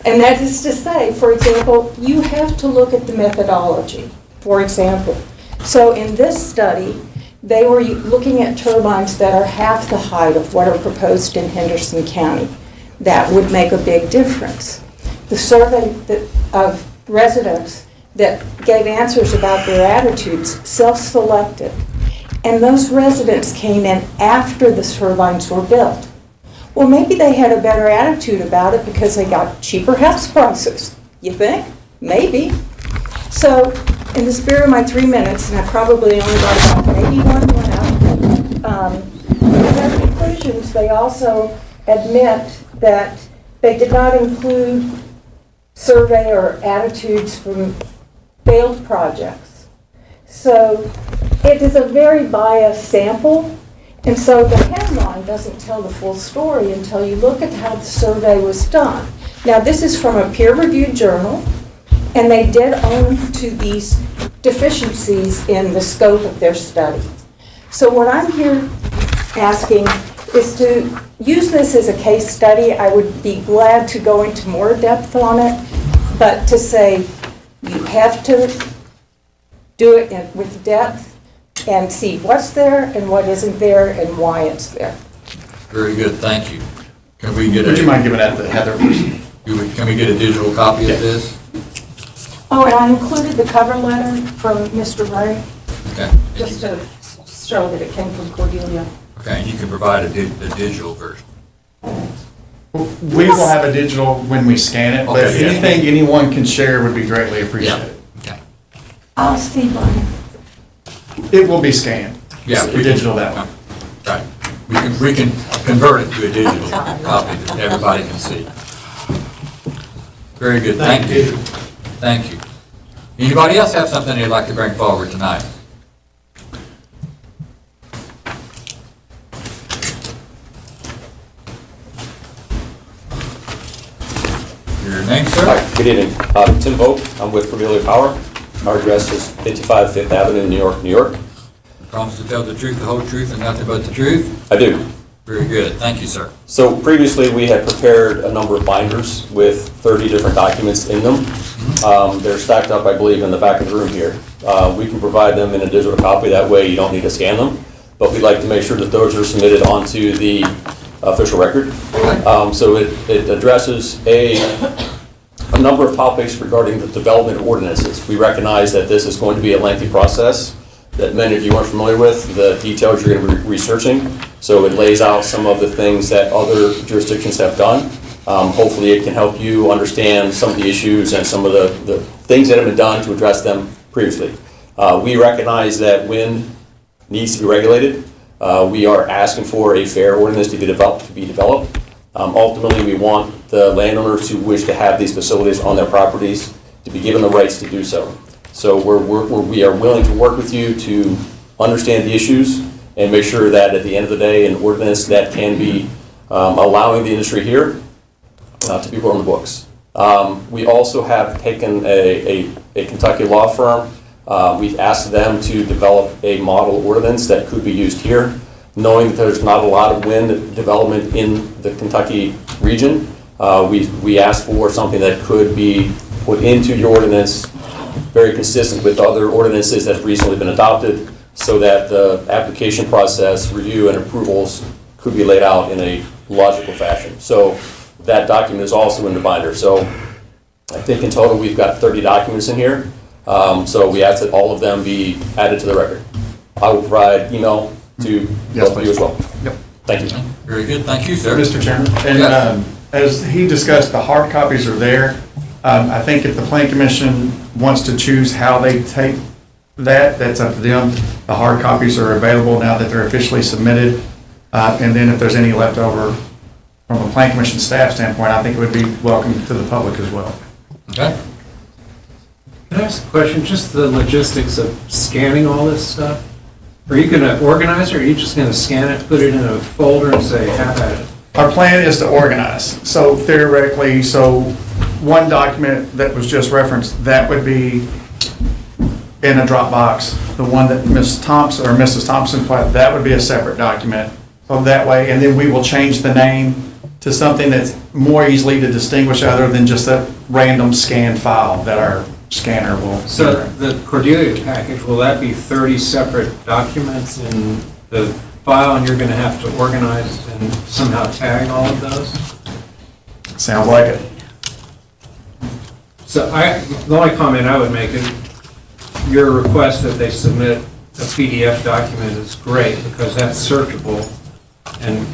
and that is to say, for example, you have to look at the methodology, for example. So in this study, they were looking at turbines that are half the height of what are proposed in Henderson County. That would make a big difference. The survey of residents that gave answers about their attitudes self-selected, and those residents came in after the turbines were built. Well, maybe they had a better attitude about it because they got cheaper house prices. You think? Maybe. So, in the spirit of my 3 minutes, and I probably only got about maybe one out, in their conclusions, they also admit that they did not include survey or attitudes from failed projects. So it is a very biased sample, and so the headline doesn't tell the full story until you look at how the survey was done. Now, this is from a peer-reviewed journal, and they did own to these deficiencies in the scope of their study. So what I'm here asking is to use this as a case study. I would be glad to go into more depth on it, but to say you have to do it with depth and see what's there and what isn't there and why it's there. Very good, thank you. Can we get Would you mind giving that to Heather? Can we get a digital copy of this? Oh, and I included the cover letter from Mr. Ray, Okay. just to show that it came from Cordelia. Okay, and you can provide a digital version. We will have a digital when we scan it, but Okay, yeah. anything anyone can share would be greatly appreciated. Okay. I'll see, Brian. It will be scanned. Yeah, It's digital that way. Right. We can convert it to a digital copy that everybody can see. Very good, thank you. Thank you. Anybody else have something they'd like to bring forward tonight? Your name, sir? Hi, good evening. Tim Hope, I'm with Cordelia Power. Our address is 55 Fifth Avenue, New York, New York. Promise to tell the truth, the whole truth, and nothing but the truth? I do. Very good, thank you, sir. So previously, we had prepared a number of binders with 30 different documents in them. They're stacked up, I believe, in the back of the room here. We can provide them in a digital copy, that way you don't need to scan them. But we'd like to make sure that those are submitted onto the official record. So it addresses a number of topics regarding the development ordinances. We recognize that this is going to be a lengthy process that many of you aren't familiar with, the details you're going to be researching. So it lays out some of the things that other jurisdictions have done. Hopefully it can help you understand some of the issues and some of the things that have been done to address them previously. We recognize that wind needs to be regulated. We are asking for a fair ordinance to be developed. Ultimately, we want the landowners who wish to have these facilities on their properties to be given the rights to do so. So we are willing to work with you to understand the issues and make sure that at the end of the day, an ordinance that can be allowing the industry here to be put on the books. We also have taken a Kentucky law firm. We've asked them to develop a model ordinance that could be used here. Knowing that there's not a lot of wind development in the Kentucky region, we asked for something that could be put into your ordinance very consistent with other ordinances that have recently been adopted so that the application process, review, and approvals could be laid out in a logical fashion. So that document is also in the binder. So I think in total we've got 30 documents in here. So we ask that all of them be added to the record. I will provide email to both of you as well. Yep. Thank you. Very good, thank you, sir. Mr. Chairman, and Yes. as he discussed, the hard copies are there. I think if the Plan Commission wants to choose how they take that, that's up to them. The hard copies are available now that they're officially submitted. And then if there's any left over from a Plan Commission staff standpoint, I think it would be welcome to the public as well. Okay. Can I ask a question? Just the logistics of scanning all this stuff? Are you going to organize it, or are you just going to scan it, put it in a folder and say, have at it? Our plan is to organize. So theoretically, one document that was just referenced, that would be in a Dropbox. The one that Ms. Thompson or Mrs. Thompson put, that would be a separate document. So that way, and then we will change the name to something that's more easily to distinguish other than just a random scan file that our scanner will. So the Cordelia package, will that be 30 separate documents in the file, and you're going to have to organize and somehow tag all of those? Sounds like it. So the only comment I would make is your request that they submit a PDF document is great because that's searchable, and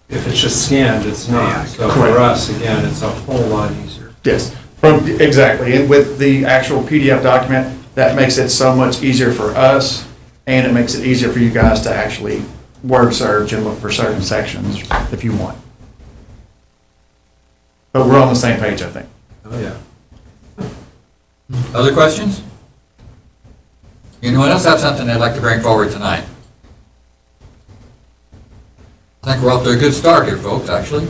if it's just scanned, it's not. So for us, again, it's a whole lot easier. Yes, exactly. And with the actual PDF document, that makes it so much easier for us, and it makes it easier for you guys to actually word search and look for certain sections if you want. But we're on the same page, I think. Oh, yeah. Other questions? Anyone else have something they'd like to bring forward tonight? I think we're off to a good start here, folks, actually.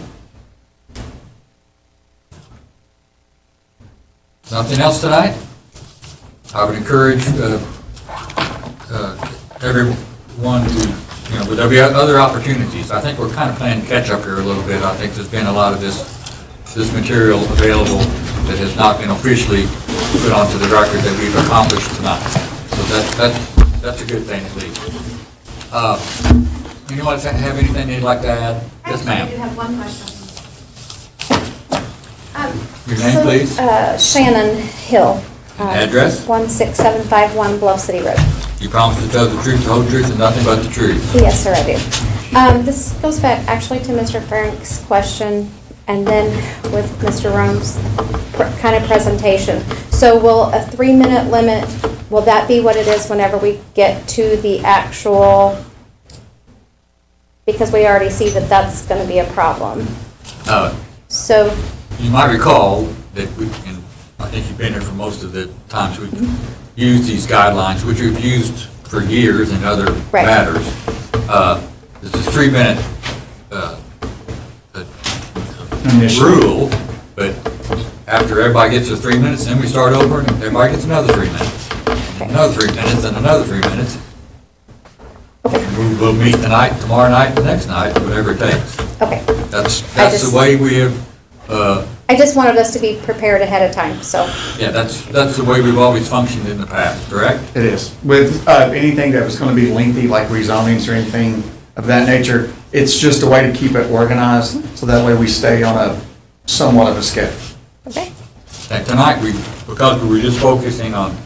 Nothing else tonight? I would encourage everyone to, there'll be other opportunities. I think we're kind of playing catch up here a little bit. I think there's been a lot of this material available that has not been officially put onto the record that we've accomplished tonight. So that's a good thing at least. Anyone have anything they'd like to add? Yes, ma'am. I do have one question. Your name, please? Shannon Hill. Address? 16751 Bluff City Road. You promise to tell the truth, the whole truth, and nothing but the truth? Yes, sir, I do. This goes back actually to Mr. Frank's question, and then with Mr. Rome's kind of presentation. So will a 3-minute limit, will that be what it is whenever we get to the actual, because we already see that that's going to be a problem. So You might recall that and I think you've been here for most of the times we've used these guidelines, which we've used for years in other matters. This is 3-minute rule, but after everybody gets to 3 minutes, then we start over and everybody gets another 3 minutes. Another 3 minutes and another 3 minutes. We'll meet tonight, tomorrow night, the next night, whatever it takes. Okay. That's the way we have, I just wanted us to be prepared ahead of time, so. yeah, that's the way we've always functioned in the past, correct? It is. With anything that was going to be lengthy, like rezonings or anything of that nature, it's just a way to keep it organized, so that way we stay on a somewhat of a schedule. Okay. And tonight, because we were just focusing on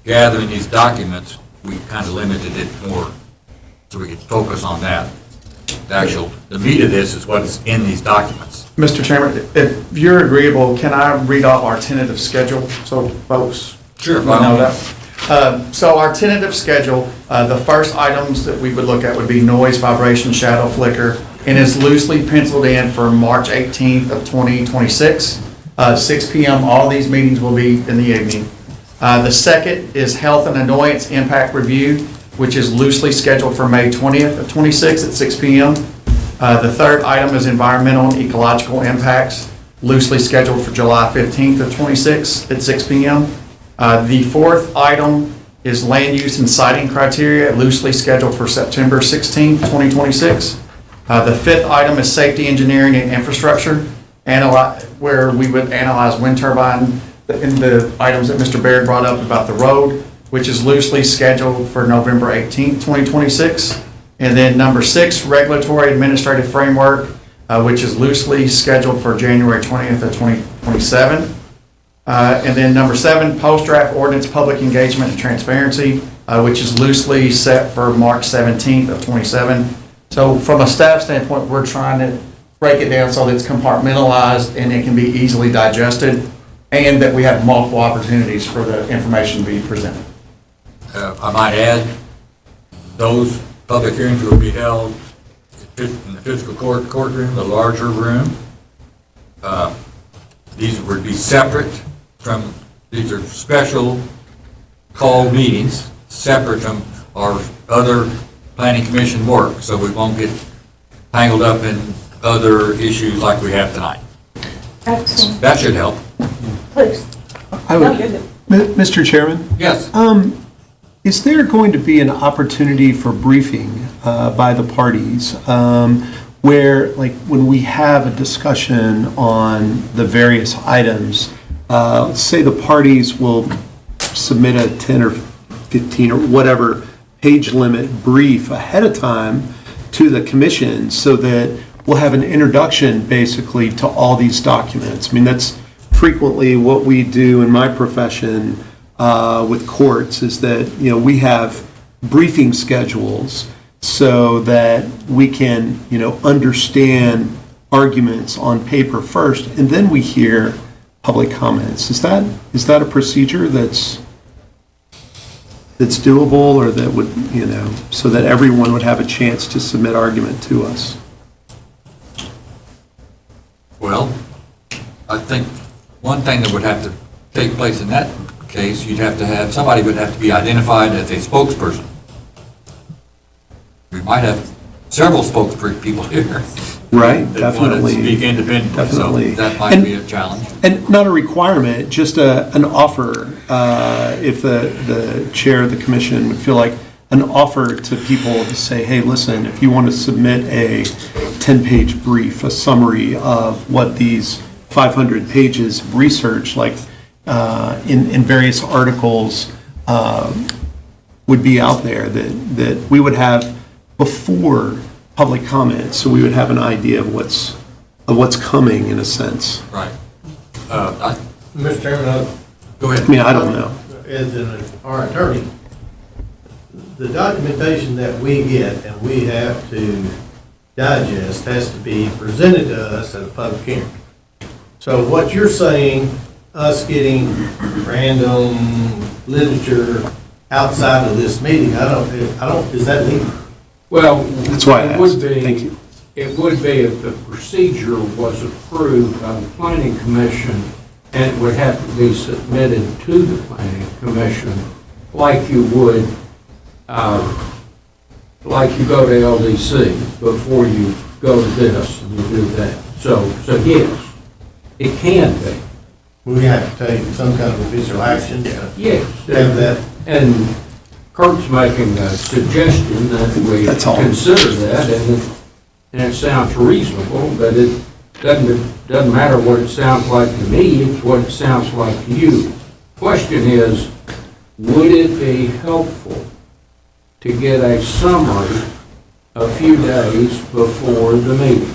gathering these documents, we kind of limited it more, so we could focus on that. The meat of this is what is in these documents. Mr. Chairman, if you're agreeable, can I read off our tentative schedule so folks know that? So our tentative schedule, the first items that we would look at would be noise, vibration, shadow, flicker, and is loosely penciled in for March 18th of 2026. 6 p.m. All these meetings will be in the evening. The second is health and annoyance impact review, which is loosely scheduled for May 20th of 26 at 6 p.m. The third item is environmental and ecological impacts, loosely scheduled for July 15th of 26 at 6 p.m. The fourth item is land use and siting criteria, loosely scheduled for September 16th, 2026. The fifth item is safety engineering and infrastructure, where we would analyze wind turbine in the items that Mr. Baird brought up about the road, which is loosely scheduled for November 18th, 2026. And then number 6, regulatory administrative framework, which is loosely scheduled for January 20th of 2027. And then number 7, post-draft ordinance public engagement and transparency, which is loosely set for March 17th of 27. So from a staff standpoint, we're trying to break it down so that it's compartmentalized and it can be easily digested, and that we have multiple opportunities for the information to be presented. I might add, those public hearings will be held in the fiscal courtroom, the larger room. These would be separate from, these are special call meetings, separate from our other planning commission work, so we won't get tangled up in other issues like we have tonight. Excellent. That should help. Please. Mr. Chairman? Yes. Is there going to be an opportunity for briefing by the parties where, like, when we have a discussion on the various items, say the parties will submit a 10 or 15 or whatever page limit brief ahead of time to the commission so that we'll have an introduction basically to all these documents? I mean, that's frequently what we do in my profession with courts, is that, you know, we have briefing schedules so that we can, you know, understand arguments on paper first, and then we hear public comments. Is that a procedure that's doable, or that would, you know, so that everyone would have a chance to submit argument to us? Well, I think one thing that would have to take place in that case, somebody would have to be identified as a spokesperson. We might have several spokespeople here. Right, That want to definitely. speak independently, so Definitely. that might be a challenge. And not a requirement, just an offer, if the chair of the commission would feel like an offer to people to say, hey, listen, if you want to submit a 10-page brief, a summary of what these 500 pages of research, like in various articles, would be out there that we would have before public comment, so we would have an idea of what's coming in a sense. Right. Mr. Chairman, Go ahead. I mean, I don't know. as our attorney, the documentation that we get and we have to digest has to be presented to us at a public hearing. So what you're saying, us getting random literature outside of this meeting, I don't, is that legal? Well, That's why I it would asked. be. Thank you. It would be if the procedure was approved by the planning commission, and it would have to be submitted to the planning commission, like you would, like you go to LDC before you go to this and you do that. So yes, it can be. We have to take some kind of official action to Yes. have that. And Kurt's making a suggestion that we That's all. consider that, and it sounds reasonable, but it doesn't matter what it sounds like to me, it's what it sounds like to you. Question is, would it be helpful to get a summary a few days before the meeting?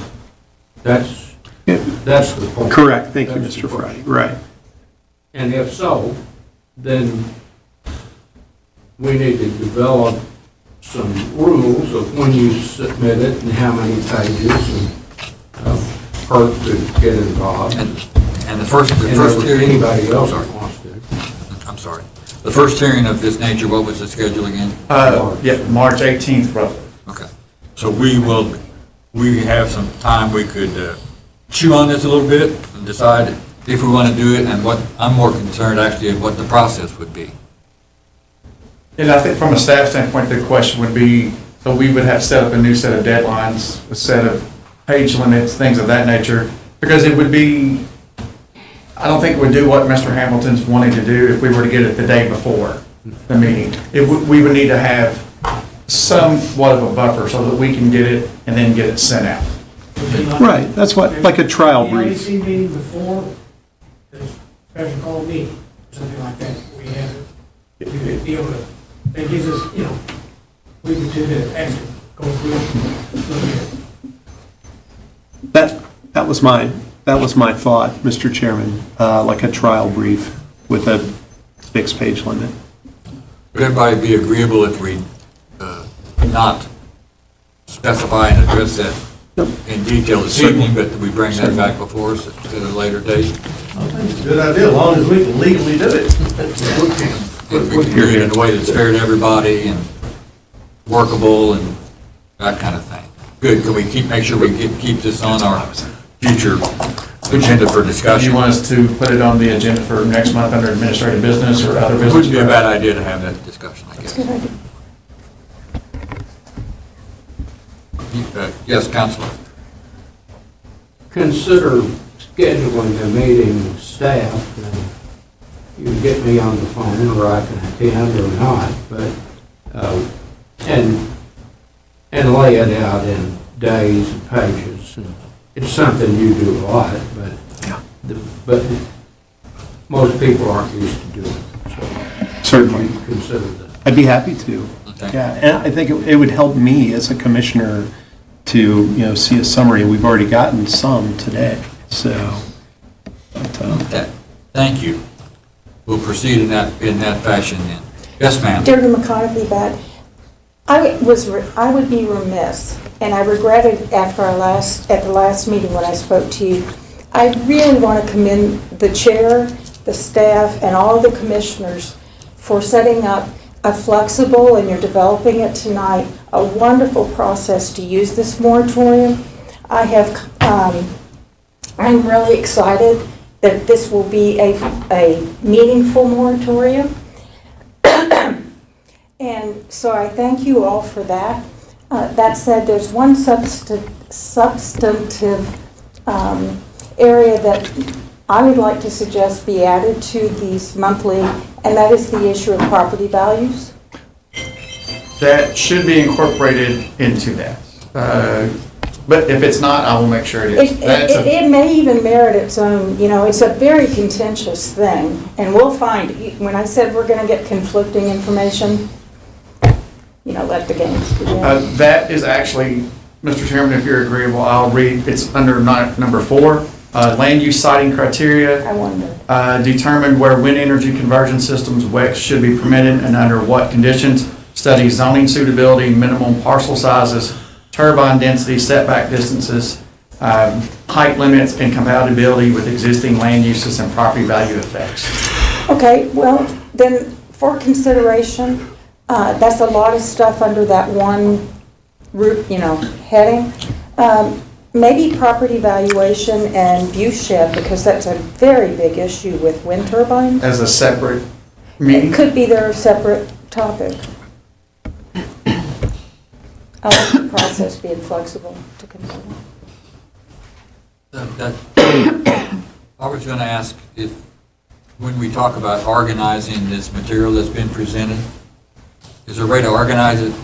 That's the point. Correct, thank you, That's the Mr. point. Friday, right. And if so, then we need to develop some rules of when you submit it and how many pages, and Kurt could get involved. And the first And hearing. anybody else Sorry. wants to. I'm sorry. The first hearing of this nature, what was the schedule again? Yeah, March 18th, roughly. Okay. So we have some time, we could chew on this a little bit and decide if we want to do it, and what, I'm more concerned actually of what the process would be. And I think from a staff standpoint, the question would be, so we would have set up a new set of deadlines, a set of page limits, things of that nature, because it would be, I don't think it would do what Mr. Hamilton's wanting to do if we were to get it the day before the meeting. We would need to have somewhat of a buffer so that we can get it and then get it sent out. Right, that's what, like a trial brief. The LEC meeting before, the special call meeting, something like that, we have, we could be able to, that gives us, we could do the extra, go through, look at it. That was my thought, Mr. Chairman, like a trial brief with a fixed page limit. Would everybody be agreeable if we not specify and address that in detail this evening, but we bring that back before us at a later date? I think it's a good idea, as long as we can legally do it. If we can do it in a way that's fair to everybody and workable and that kind of thing. Good, can we make sure we keep this on our future agenda for Do discussion? you want us to put it on the agenda for next month under administrative business or other It business? wouldn't be a bad idea to have that discussion, I guess. Yes, Counselor. Consider scheduling a meeting with staff, and you can get me on the phone, or I can attend or not, but, and lay it out in days and pages. And it's something you do a lot, but most people aren't used to doing it, so. Certainly. Consider that. I'd be happy to. Yeah, and I think it would help me as a commissioner to, see a summary. We've already gotten some today, so. But, Thank you. We'll proceed in that fashion then. Yes, ma'am. Deirdre McConaughey, back. I would be remiss, and I regretted at the last meeting when I spoke to you. I really want to commend the chair, the staff, and all the commissioners for setting up a flexible, and you're developing it tonight, a wonderful process to use this moratorium. I'm really excited that this will be a meaningful moratorium. And so I thank you all for that. That said, there's one substantive area that I would like to suggest be added to these monthly, and that is the issue of property values. That should be incorporated into that. But if it's not, I will make sure it is. It may even merit its own, it's a very contentious thing, and we'll find, when I said we're gonna get conflicting information, let the games begin. That is actually, Mr. Chairman, if you're agreeable, I'll read, it's under number 4, land use siting criteria. I wonder. Determine where wind energy conversion systems, WECs, should be permitted and under what conditions. Study zoning suitability, minimum parcel sizes, turbine density, setback distances, height limits, and compatibility with existing land uses and property value effects. Okay, well, then for consideration, that's a lot of stuff under that one root, heading. Maybe property valuation and view shed, because that's a very big issue with wind turbines. As a separate meeting? It could be their separate topic. I like the process being flexible to consider. I was going to ask if, when we talk about organizing this material that's been presented, is there a way to organize it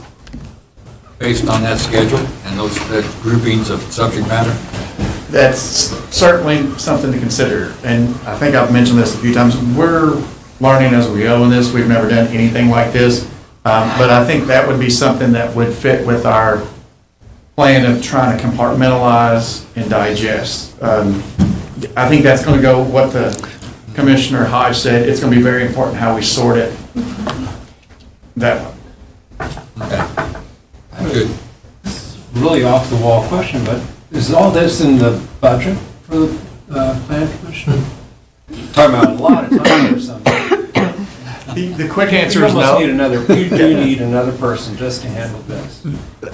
based on that schedule and those groupings of subject matter? That's certainly something to consider, and I think I've mentioned this a few times. We're learning as we go in this. We've never done anything like this, but I think that would be something that would fit with our plan of trying to compartmentalize and digest. I think that's going to go what the Commissioner Hodge said. It's going to be very important how we sort it that way. Okay. Good. Really off the wall question, but is all this in the budget for the plan commission? Talking about a lot of time or something. The quick answer is no. You do need another person just to handle this.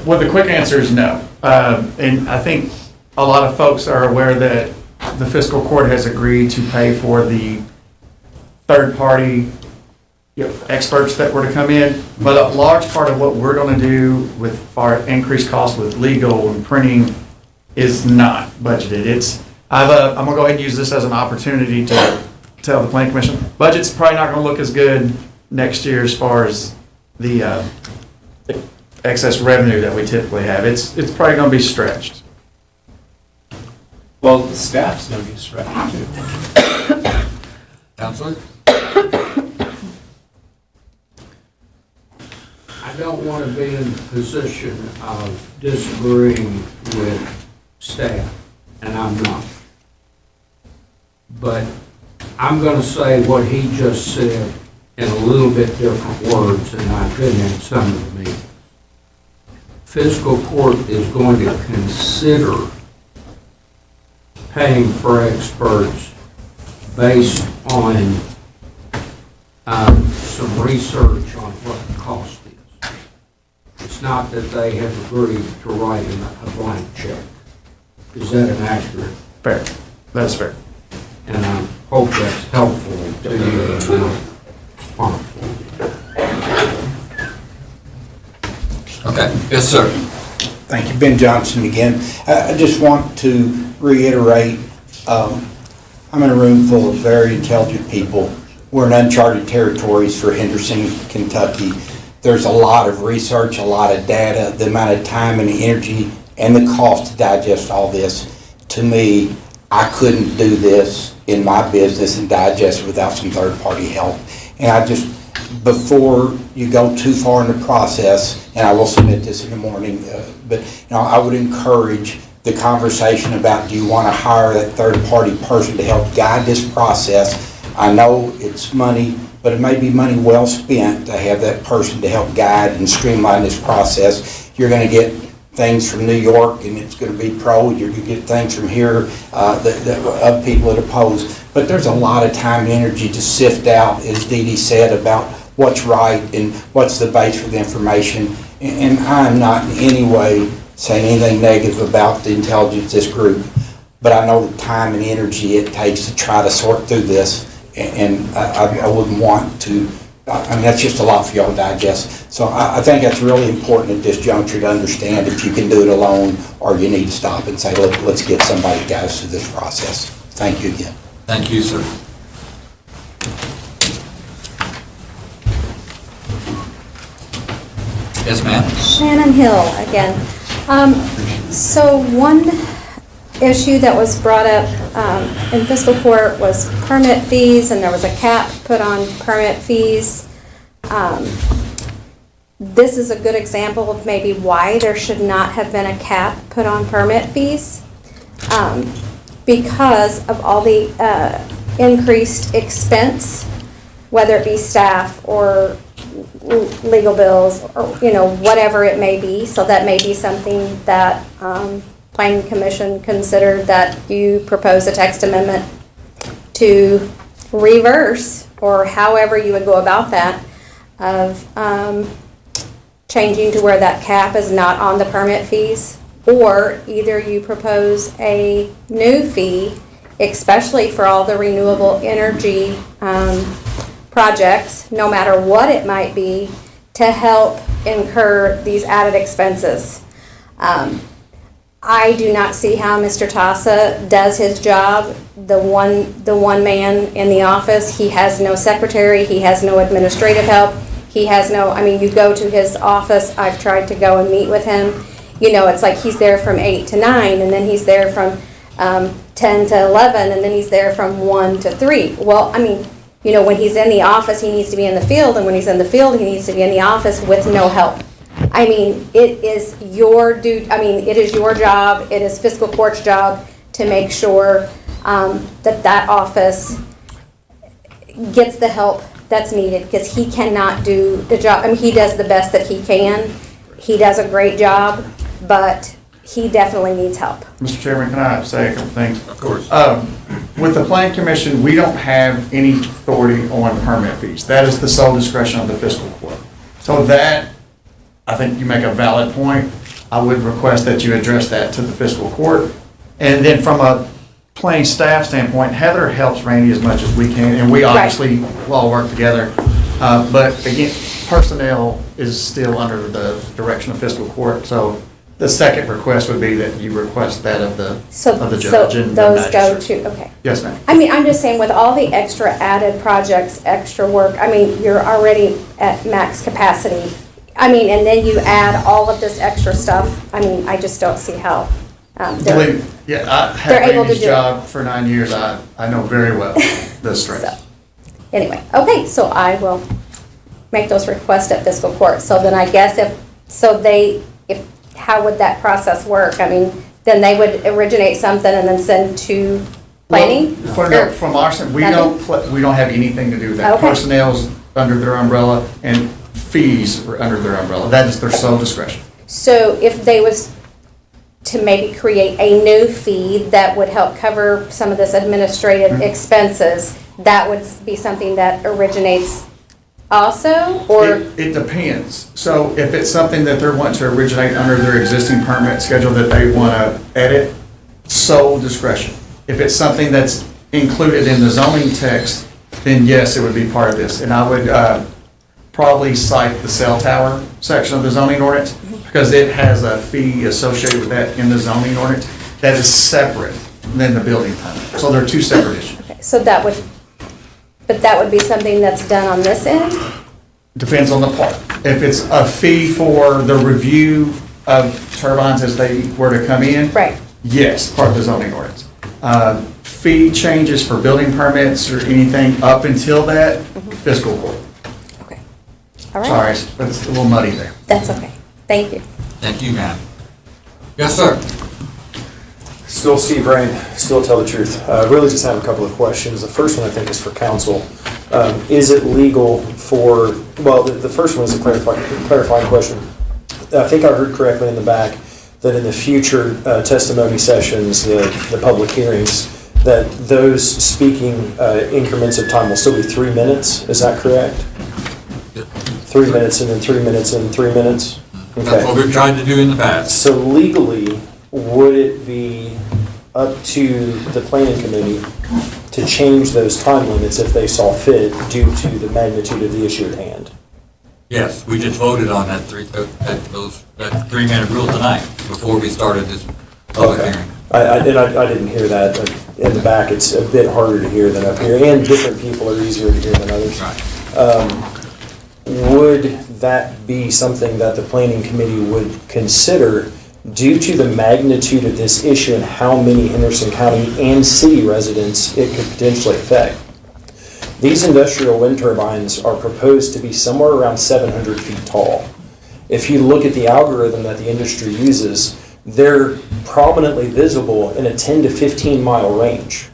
Well, the quick answer is no. And I think a lot of folks are aware that the fiscal court has agreed to pay for the third-party experts that were to come in. But a large part of what we're going to do with our increased costs with legal and printing is not budgeted. I'm going to go ahead and use this as an opportunity to tell the Planning Commission, budget's probably not going to look as good next year as far as the excess revenue that we typically have. It's probably going to be stretched. Well, the staff's going to be stretched too. Counselor? I don't want to be in the position of disagreeing with staff, and I'm not. But I'm going to say what he just said in a little bit different words than I've been in some of the meetings. Fiscal court is going to consider paying for experts based on some research on what the cost is. It's not that they have agreed to write a blank check. Is that inaccurate? Fair. That's fair. And I hope that's helpful to you and not harmful. Okay. Yes, sir. Thank you, Ben Johnson again. I just want to reiterate, I'm in a room full of very intelligent people. We're in uncharted territories for Henderson, Kentucky. There's a lot of research, a lot of data, the amount of time and energy and the cost to digest all this. To me, I couldn't do this in my business and digest it without some third-party help. And I just, before you go too far in the process, and I will submit this in the morning, but I would encourage the conversation about, do you want to hire that third-party person to help guide this process? I know it's money, but it may be money well spent to have that person to help guide and streamline this process. You're going to get things from New York, and it's going to be pro. You're going to get things from here of people that oppose. But there's a lot of time and energy to sift out, as Dee Dee said, about what's right and what's the base for the information. And I'm not in any way saying anything negative about the intelligence of this group. but I know the time and energy it takes to try to sort through this, and I wouldn't want to, I mean, that's just a lot for y'all to digest. So I think that's really important at this juncture to understand if you can do it alone, or you need to stop and say, let's get somebody to guide us through this process. Thank you again. Thank you, sir. Yes, ma'am. Shannon Hill again. So one issue that was brought up in fiscal court was permit fees, and there was a cap put on permit fees. This is a good example of maybe why there should not have been a cap put on permit fees, because of all the increased expense, whether it be staff or legal bills, or whatever it may be. So that may be something that Planning Commission considered, that you propose a text amendment to reverse, or however you would go about that, of changing to where that cap is not on the permit fees, or either you propose a new fee, especially for all the renewable energy projects, no matter what it might be, to help incur these added expenses. I do not see how Mr. Tassa does his job. The one man in the office, he has no secretary, he has no administrative help, he has no, I mean, you go to his office, I've tried to go and meet with him, it's like he's there from 8 to 9, and then he's there from 10 to 11, and then he's there from 1 to 3. Well, I mean, when he's in the office, he needs to be in the field, and when he's in the field, he needs to be in the office with no help. I mean, it is your it is your job, it is fiscal court's job to make sure that office gets the help that's needed, because he cannot do the job. I mean, he does the best that he can. He does a great job, but he definitely needs help. Mr. Chairman, can I say a couple things? Of course. With the Plan Commission, we don't have any authority on permit fees. That is the sole discretion of the fiscal court. So that, I think you make a valid point. I would request that you address that to the fiscal court. And then from a plain staff standpoint, Heather helps Randy as much as we can, and we obviously all work together. But again, personnel is still under the direction of fiscal court. So the second request would be that you request that of the judge and the those go magistrate. to, okay. Yes, ma'am. I mean, I'm just saying, with all the extra added projects, extra work, I mean, you're already at max capacity. I mean, and then you add all of this extra stuff. I mean, I just don't see how they're Yeah, I they're had able to Randy's do it. job for 9 years. I know very well the stress. Anyway, okay, so I will make those requests at fiscal court. So then I guess how would that process work? I mean, then they would originate something and then send to planning? Well, from our side, we don't have anything to do with that. Okay. Personnel's under their umbrella, and fees are under their umbrella. That is their sole discretion. So if they was to maybe create a new fee that would help cover some of this administrative expenses, that would be something that originates also, or? It depends. So if it's something that they're wanting to originate under their existing permit schedule that they want to edit, sole discretion. If it's something that's included in the zoning text, then yes, it would be part of this. And I would probably cite the cell tower section of the zoning ordinance, because it has a fee associated with that in the zoning ordinance that is separate than the building permit. So they're two separate issues. Okay, so that would be something that's done on this end? Depends on the part. If it's a fee for the review of turbines as they were to come in, right? Yes, part of the zoning ordinance. Fee changes for building permits or anything up until that, fiscal court. Okay. All right. Sorry, it's a little muddy there. That's okay. Thank you. Thank you, ma'am. Yes, sir. Still Steve Rain, still tell the truth. Really just have a couple of questions. The first one I think is for council. Is it legal for, well, the first one is a clarifying question. I think I heard correctly in the back that in the future testimony sessions, the public hearings, that those speaking increments of time will still be 3 minutes. Is that correct? 3 minutes and then 3 minutes and 3 minutes? Okay. That's what we've tried to do in the past. So legally, would it be up to the planning committee to change those time limits if they saw fit due to the magnitude of the issue at hand. Yes, we just voted on that 3-minute rule tonight before we started this public hearing. I didn't hear that. In the back, it's a bit harder to hear than up here, and different people are easier to hear than others. Would that be something that the planning committee would consider due to the magnitude of this issue and how many Henderson County and city residents it could potentially affect? These industrial wind turbines are proposed to be somewhere around 700 feet tall. If you look at the algorithm that the industry uses, they're prominently visible in a 10 to 15 mile range.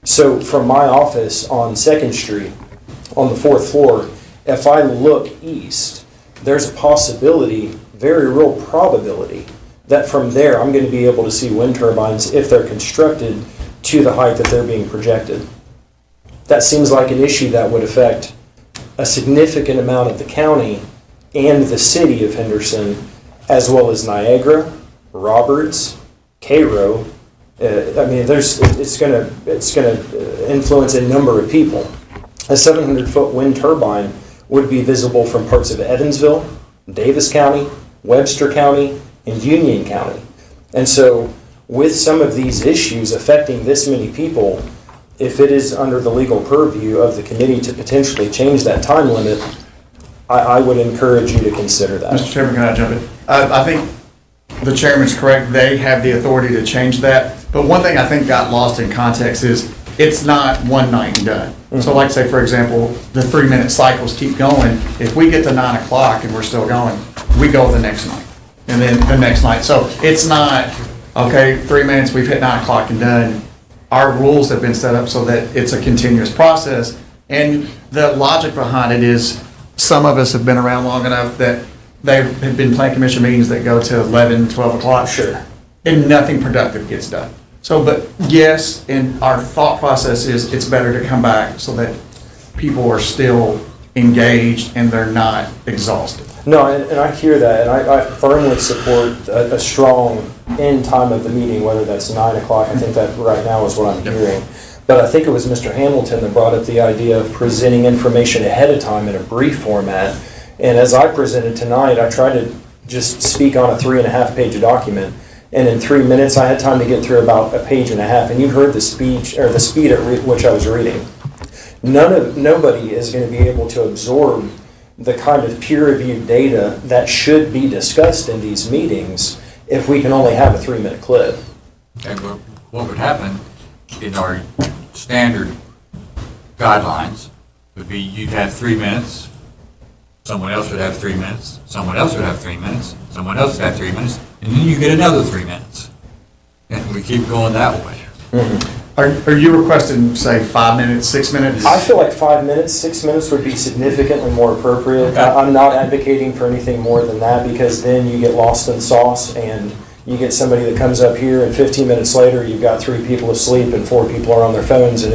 So from my office on 2nd Street, on the 4th floor, if I look east, there's a possibility, very real probability, that from there I'm going to be able to see wind turbines if they're constructed to the height that they're being projected. That seems like an issue that would affect a significant amount of the county and the city of Henderson, as well as Niagara, Roberts, Cairo. I mean, it's going to influence a number of people. A 700-foot wind turbine would be visible from parts of Evansville, Davis County, Webster County, and Union County. And so with some of these issues affecting this many people, if it is under the legal purview of the committee to potentially change that time limit, I would encourage you to consider that. Mr. Chairman, can I jump in? I think the chairman's correct. They have the authority to change that. But one thing I think got lost in context is it's not one night and done. So like say, for example, the 3-minute cycles keep going. If we get to 9 o'clock and we're still going, we go the next night and then the next night. So it's not, okay, 3 minutes, we've hit 9 o'clock and done. Our rules have been set up so that it's a continuous process. And the logic behind it is some of us have been around long enough that they have been planning commission meetings that go to 11, 12 o'clock. Sure. And nothing productive gets done. So, but yes, and our thought process is it's better to come back so that people are still engaged and they're not exhausted. No, and I hear that, and I firmly support a strong end time of the meeting, whether that's 9 o'clock. I think that right now is what I'm hearing. But I think it was Mr. Hamilton that brought up the idea of presenting information ahead of time in a brief format. And as I presented tonight, I tried to just speak on a 3.5-page document. And in 3 minutes, I had time to get through about a page and a half. And you heard the speech, or the speed at which I was reading. Nobody is going to be able to absorb the kind of peer-reviewed data that should be discussed in these meetings if we can only have a 3-minute clip. And what would happen in our standard guidelines would be you'd have 3 minutes, someone else would have 3 minutes, someone else would have 3 minutes, someone else would have 3 minutes, and then you get another 3 minutes. And we keep going that way. Are you requesting, say, 5 minutes, 6 minutes? I feel like 5 minutes, 6 minutes would be significantly more appropriate. Okay. I'm not advocating for anything more than that, because then you get lost in the sauce and you get somebody that comes up here and 15 minutes later you've got 3 people asleep and 4 people are on their phones, and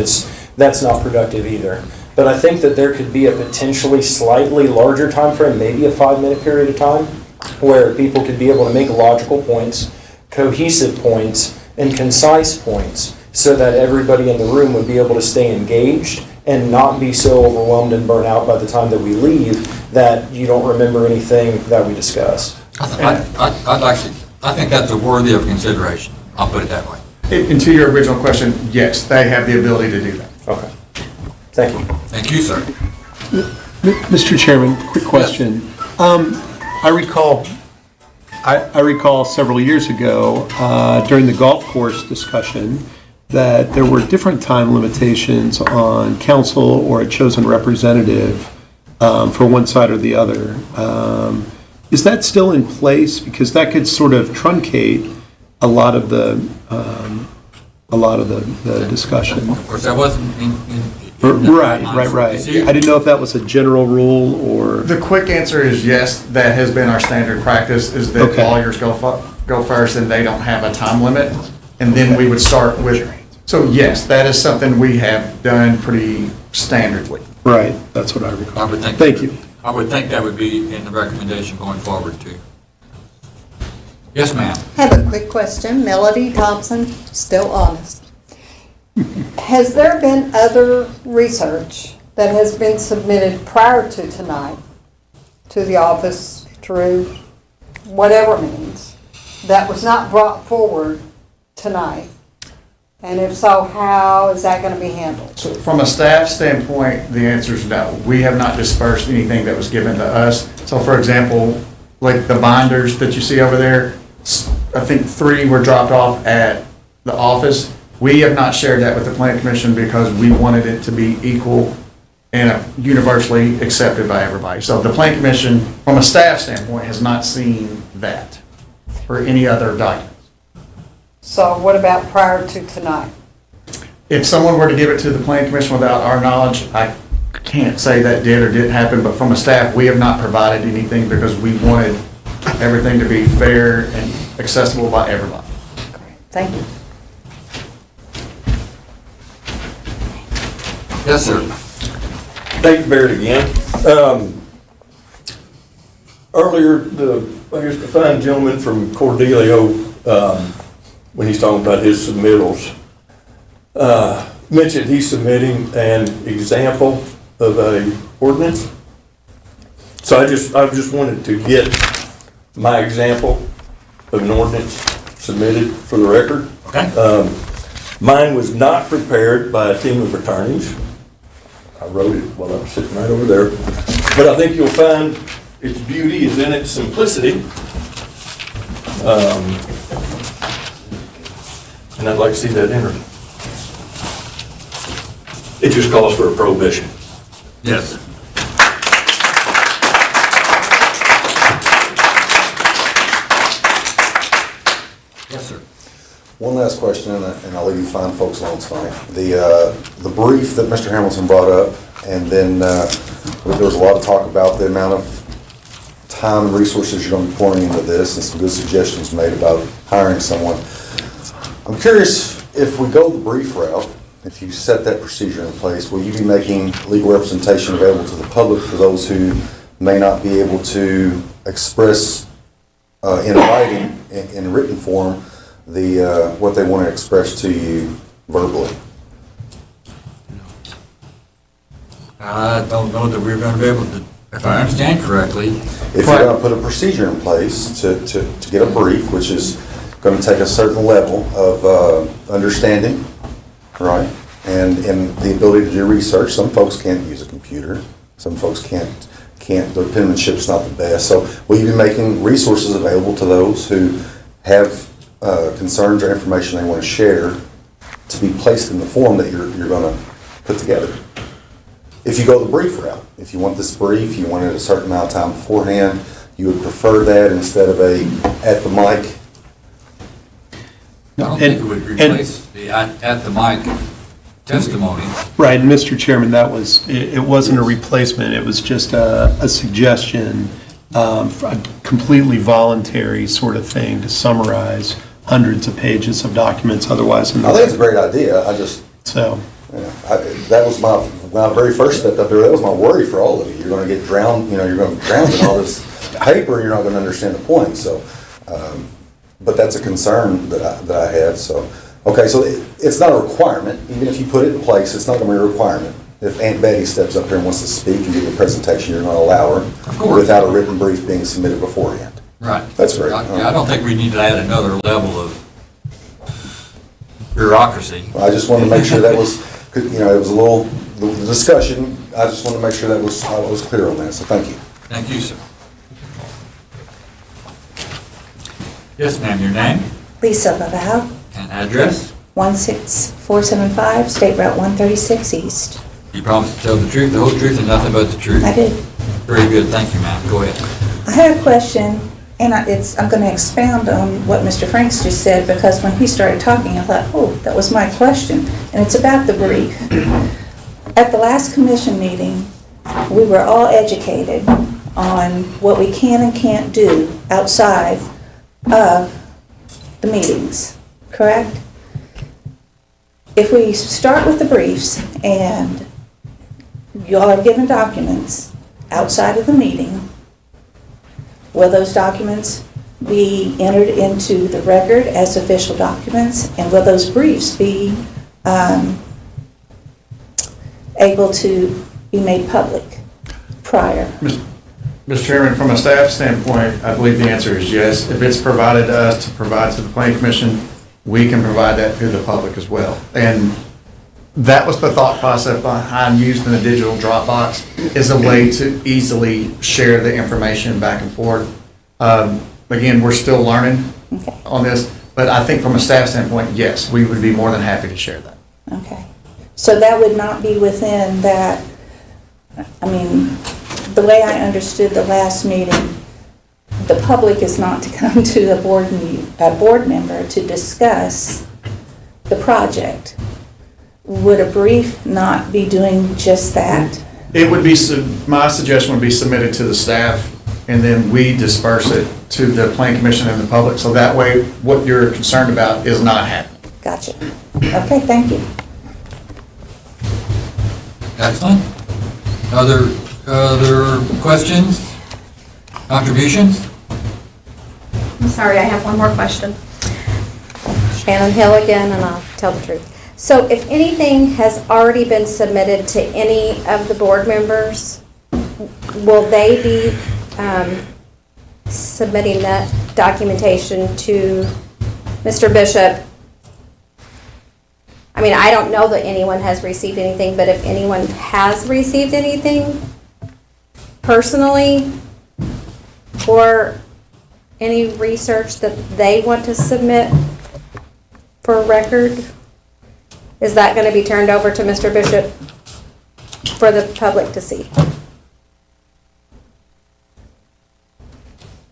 that's not productive either. But I think that there could be a potentially slightly larger time frame, maybe a 5-minute period of time, where people could be able to make logical points, cohesive points, and concise points, so that everybody in the room would be able to stay engaged and not be so overwhelmed and burnt out by the time that we leave that you don't remember anything that we discussed. I think that's worthy of consideration. I'll put it that way. And to your original question, yes, they have the ability to do that. Okay. Thank you. Thank you, sir. Mr. Chairman, quick question. I recall several years ago during the golf course discussion that there were different time limitations on council or a chosen representative for one side or the other. Is that still in place? Because that could sort of truncate a lot of the discussion. Of course, that wasn't Right. I didn't know if that was a general rule or... The quick answer is yes, that has been our standard practice, is that lawyers go first and they don't have a time limit. And then we would start with, so yes, that is something we have done pretty standardly. Right, that's what I recall. Thank you. I would think that would be in the recommendation going forward, too. Yes, ma'am. Have a quick question. Melody Thompson, still honest. Has there been other research that has been submitted prior to tonight to the office through whatever means that was not brought forward tonight? And if so, how is that going to be handled? So from a staff standpoint, the answer is no. We have not dispersed anything that was given to us. So for example, like the binders that you see over there, I think 3 were dropped off at the office. We have not shared that with the Plan Commission because we wanted it to be equal and universally accepted by everybody. So the Plan Commission, from a staff standpoint, has not seen that or any other documents. So what about prior to tonight? If someone were to give it to the Plan Commission without our knowledge, I can't say that did or didn't happen, but from a staff, we have not provided anything because we wanted everything to be fair and accessible by everybody. Thank you. Yes, sir. Dave Baird again. Earlier, the fine gentleman from Cordelio, when he's talking about his submittals, mentioned he's submitting an example of a ordinance. So I just wanted to get my example of an ordinance submitted for the record. Okay. Mine was not prepared by a team of attorneys. I wrote it while I was sitting right over there. But I think you'll find its beauty is in its simplicity. And I'd like to see that entered. It just calls for a prohibition. Yes. Yes, sir. One last question, and I'll leave you fine folks alone tonight. The brief that Mr. Hamilton brought up, and then there was a lot of talk about the amount of time and resources you're going to be pouring into this, and some good suggestions made about hiring someone. I'm curious, if we go the brief route, if you set that procedure in place, will you be making legal representation available to the public for those who may not be able to express in writing, in written form, what they want to express to you verbally? I don't know that we're going to be able to, if I understand correctly. If you're going to put a procedure in place to get a brief, which is going to take a certain level of understanding, right? And the ability to do research. Some folks can't use a computer. Some folks can't, their penmanship's not the best. So will you be making resources available to those who have concerns or information they want to share to be placed in the form that you're going to put together? If you go the brief route, if you want this brief, you want it a certain amount of time beforehand, you would prefer that instead of a at the mic. I don't think it would replace the at the mic testimony. Right, and Mr. Chairman, that was, it wasn't a replacement, it was just a suggestion, a completely voluntary sort of thing to summarize hundreds of pages of documents otherwise. I think it's a great idea, I just, so. Yeah, that was my very first step up there, that was my worry for all of you. You're going to get drowned, you're going to drown in all this paper, and you're not going to understand the point, so. But that's a concern that I had, so. Okay, so it's not a requirement, even if you put it in place, it's not going to be a requirement. If Aunt Betty steps up here and wants to speak and give a presentation, you're going to allow her without a written brief being submitted beforehand. Right. That's great. I don't think we need to add another level of bureaucracy. I just wanted to make sure that was, it was a little, the discussion, I just wanted to make sure that I was clear on that, so thank you. Thank you, sir. Yes, ma'am, your name Lisa Laval, and address? 16475, State Route 136 East. You promise to tell the truth, the whole truth, and nothing but the truth? I did. Very good, thank you, ma'am. Go ahead. I had a question, and I'm going to expound on what Mr. Franks just said, because when he started talking, I thought, oh, that was my question, and it's about the brief. At the last commission meeting, we were all educated on what we can and can't do outside of the meetings, correct? If we start with the briefs and you all are given documents outside of the meeting, will those documents be entered into the record as official documents? And will those briefs be able to be made public prior? Mr. Chairman, from a staff standpoint, I believe the answer is yes. If it's provided to us to provide to the Planning Commission, we can provide that to the public as well. And that was the thought process behind using the digital Dropbox, is a way to easily share the information back and forth. Again, we're still learning on this, but I think from a staff standpoint, yes, we would be more than happy to share that. Okay. So that would not be within that, I mean, the way I understood the last meeting, the public is not to come to a board member to discuss the project. Would a brief not be doing just that? It would be, my suggestion would be submitted to the staff, and then we disperse it to the Planning Commission and the public, so that way what you're concerned about is not happening. Gotcha. Okay, thank you. Excellent. Other questions? Contributions? I'm sorry, I have one more question. Shannon Hill again, and I'll tell the truth. So if anything has already been submitted to any of the board members, will they be submitting that documentation to Mr. Bishop? I mean, I don't know that anyone has received anything, but if anyone has received anything personally, or any research that they want to submit for record, is that going to be turned over to Mr. Bishop for the public to see?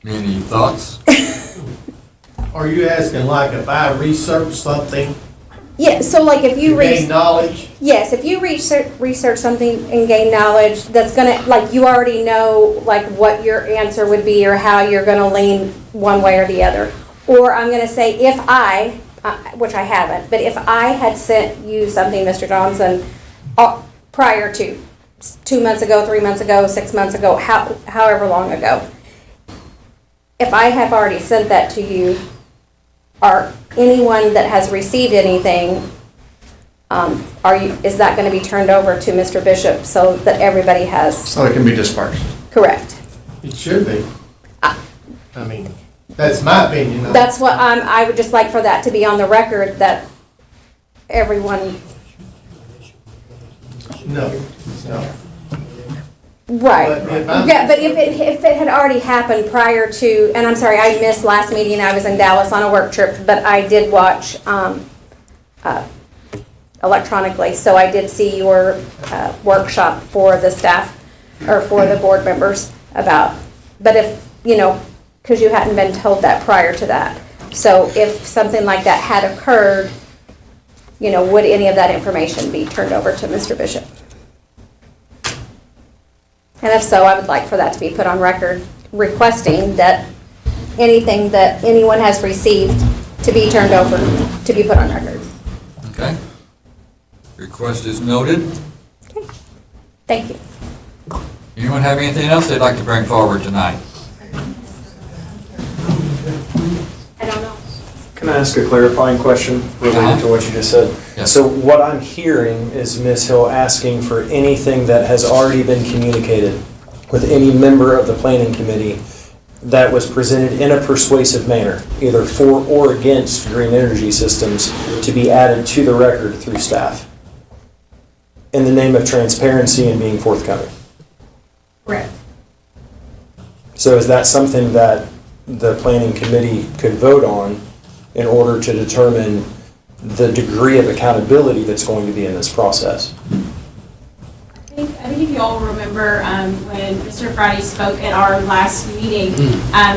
Any thoughts? Are you asking like if I research something, Yeah, so like if you gain knowledge? yes, if you research something and gain knowledge, that's gonna, like, you already know like what your answer would be or how you're gonna lean one way or the other. Or I'm gonna say, if I, which I haven't, but if I had sent you something, Mr. Johnson, prior to 2 months ago, 3 months ago, 6 months ago, however long ago, if I have already sent that to you, or anyone that has received anything, is that going to be turned over to Mr. Bishop so that everybody has? So it can be dispersed. Correct. It should be. I mean, that's my opinion. That's what I would just like for that to be on the record, that everyone. No. Right. But Yeah, but if it had already happened prior to, and I'm sorry, I missed last meeting, I was in Dallas on a work trip, but I did watch electronically, so I did see your workshop for the staff, or for the board members about, but if, you know, because you hadn't been told that prior to that. So if something like that had occurred, you know, would any of that information be turned over to Mr. Bishop? And if so, I would like for that to be put on record, requesting that anything that anyone has received to be turned over, to be put on record. Okay. Request is noted. Okay. Thank you. Anyone have anything else they'd like to bring forward tonight? I don't know. Can I ask a clarifying question related to what you just said? Yes. So what I'm hearing is Ms. Hill asking for anything that has already been communicated with any member of the planning committee that was presented in a persuasive manner, either for or against green energy systems, to be added to the record through staff in the name of transparency and being forthcoming. Correct. So is that something that the planning committee could vote on in order to determine the degree of accountability that's going to be in this process? I think if you all remember, when Mr. Friday spoke at our last meeting,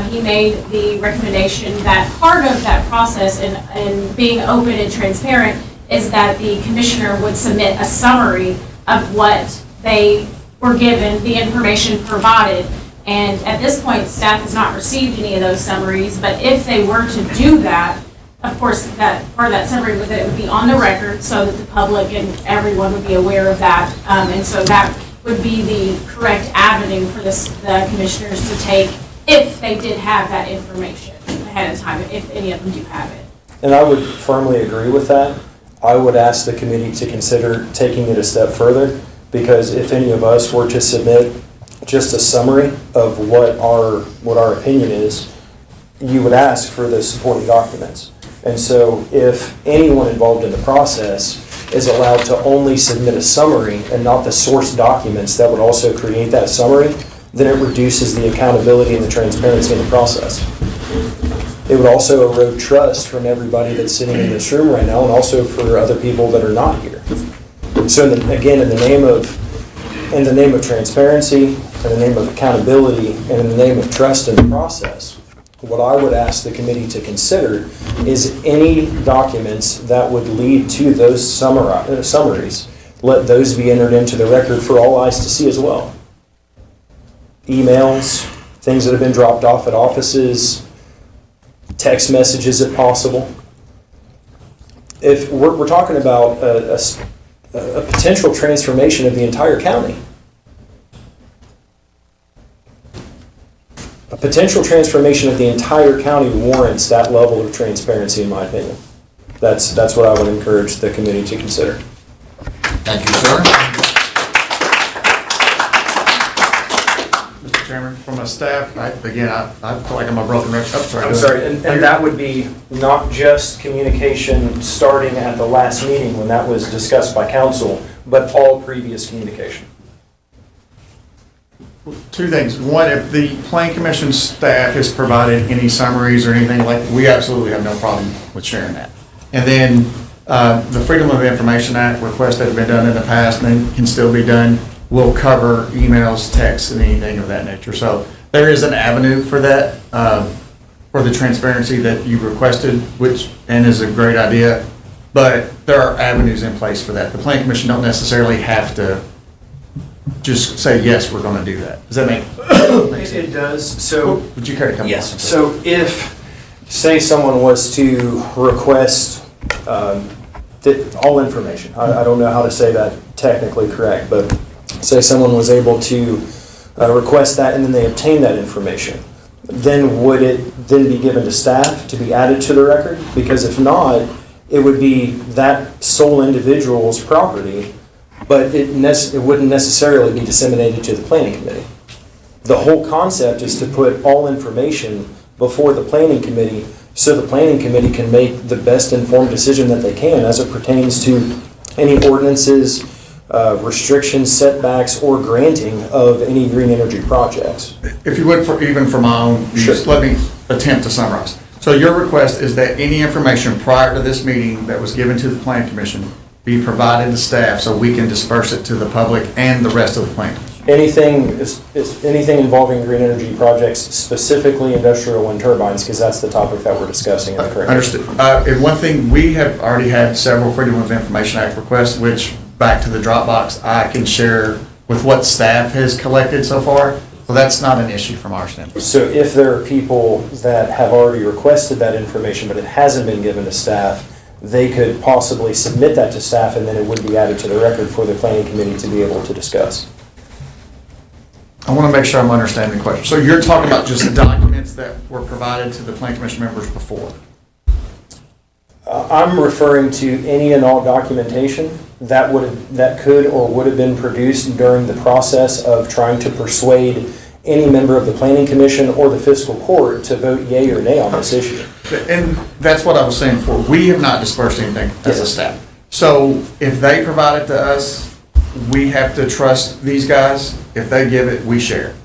he made the recommendation that part of that process and being open and transparent is that the commissioner would submit a summary of what they were given, the information provided. And at this point, staff has not received any of those summaries, but if they were to do that, of course, that part of that summary with it would be on the record so that the public and everyone would be aware of that. And so that would be the correct avenue for the commissioners to take if they did have that information. ahead of time, if any of them do have it. And I would firmly agree with that. I would ask the committee to consider taking it a step further, because if any of us were to submit just a summary of what our opinion is, you would ask for the supporting documents. And so if anyone involved in the process is allowed to only submit a summary and not the source documents that would also create that summary, then it reduces the accountability and the transparency in the process. It would also erode trust from everybody that's sitting in this room right now, and also for other people that are not here. So again, in the name of transparency, in the name of accountability, and in the name of trust in the process, what I would ask the committee to consider is any documents that would lead to those summaries, let those be entered into the record for all eyes to see as well. Emails, things that have been dropped off at offices, text messages if possible. If we're talking about a potential transformation of the entire county. A potential transformation of the entire county warrants that level of transparency, in my opinion. That's what I would encourage the committee to consider. Thank you, sir. Mr. Chairman, from a staff, I feel like I'm a broken record. I'm sorry, and that would be not just communication starting at the last meeting when that was discussed by council, but all previous communication. Two things. One, if the Plan Commission staff has provided any summaries or anything like, we absolutely have no problem with sharing that. And then the Freedom of Information Act requests that have been done in the past and can still be done will cover emails, texts, and anything of that nature. So there is an avenue for that, for the transparency that you requested, and is a great idea. But there are avenues in place for that. The Plan Commission don't necessarily have to just say, yes, we're going to do that. Does that make sense? It does. So, would you care to come? Yes. So if, say, someone was to request all information, I don't know how to say that technically correct, but say someone was able to request that and then they obtain that information, then would it then be given to staff to be added to the record? Because if not, it would be that sole individual's property, but it wouldn't necessarily be disseminated to the planning committee. The whole concept is to put all information before the planning committee so the planning committee can make the best informed decision that they can as it pertains to any ordinances, restrictions, setbacks, or granting of any green energy projects. If you would, even for my own use, let me attempt to summarize. So your request is that any information prior to this meeting that was given to the Plan Commission be provided to staff so we can disperse it to the public and the rest of the plan. Anything involving green energy projects, specifically industrial wind turbines, because that's the topic that we're discussing in the current. Understood. And one thing, we have already had several Freedom of Information Act requests, which, back to the Dropbox, I can share with what staff has collected so far. So that's not an issue from our standpoint. So if there are people that have already requested that information, but it hasn't been given to staff, they could possibly submit that to staff, and then it would be added to the record for the planning committee to be able to discuss. I want to make sure I'm understanding the question. So you're talking about just documents that were provided to the Plan Commission members before? I'm referring to any and all documentation that could or would have been produced during the process of trying to persuade any member of the planning commission or the fiscal court to vote yea or nay on this issue. And that's what I was saying before. We have not dispersed anything as a staff. So if they provide it to us, we have to trust these guys. If they give it, we share it,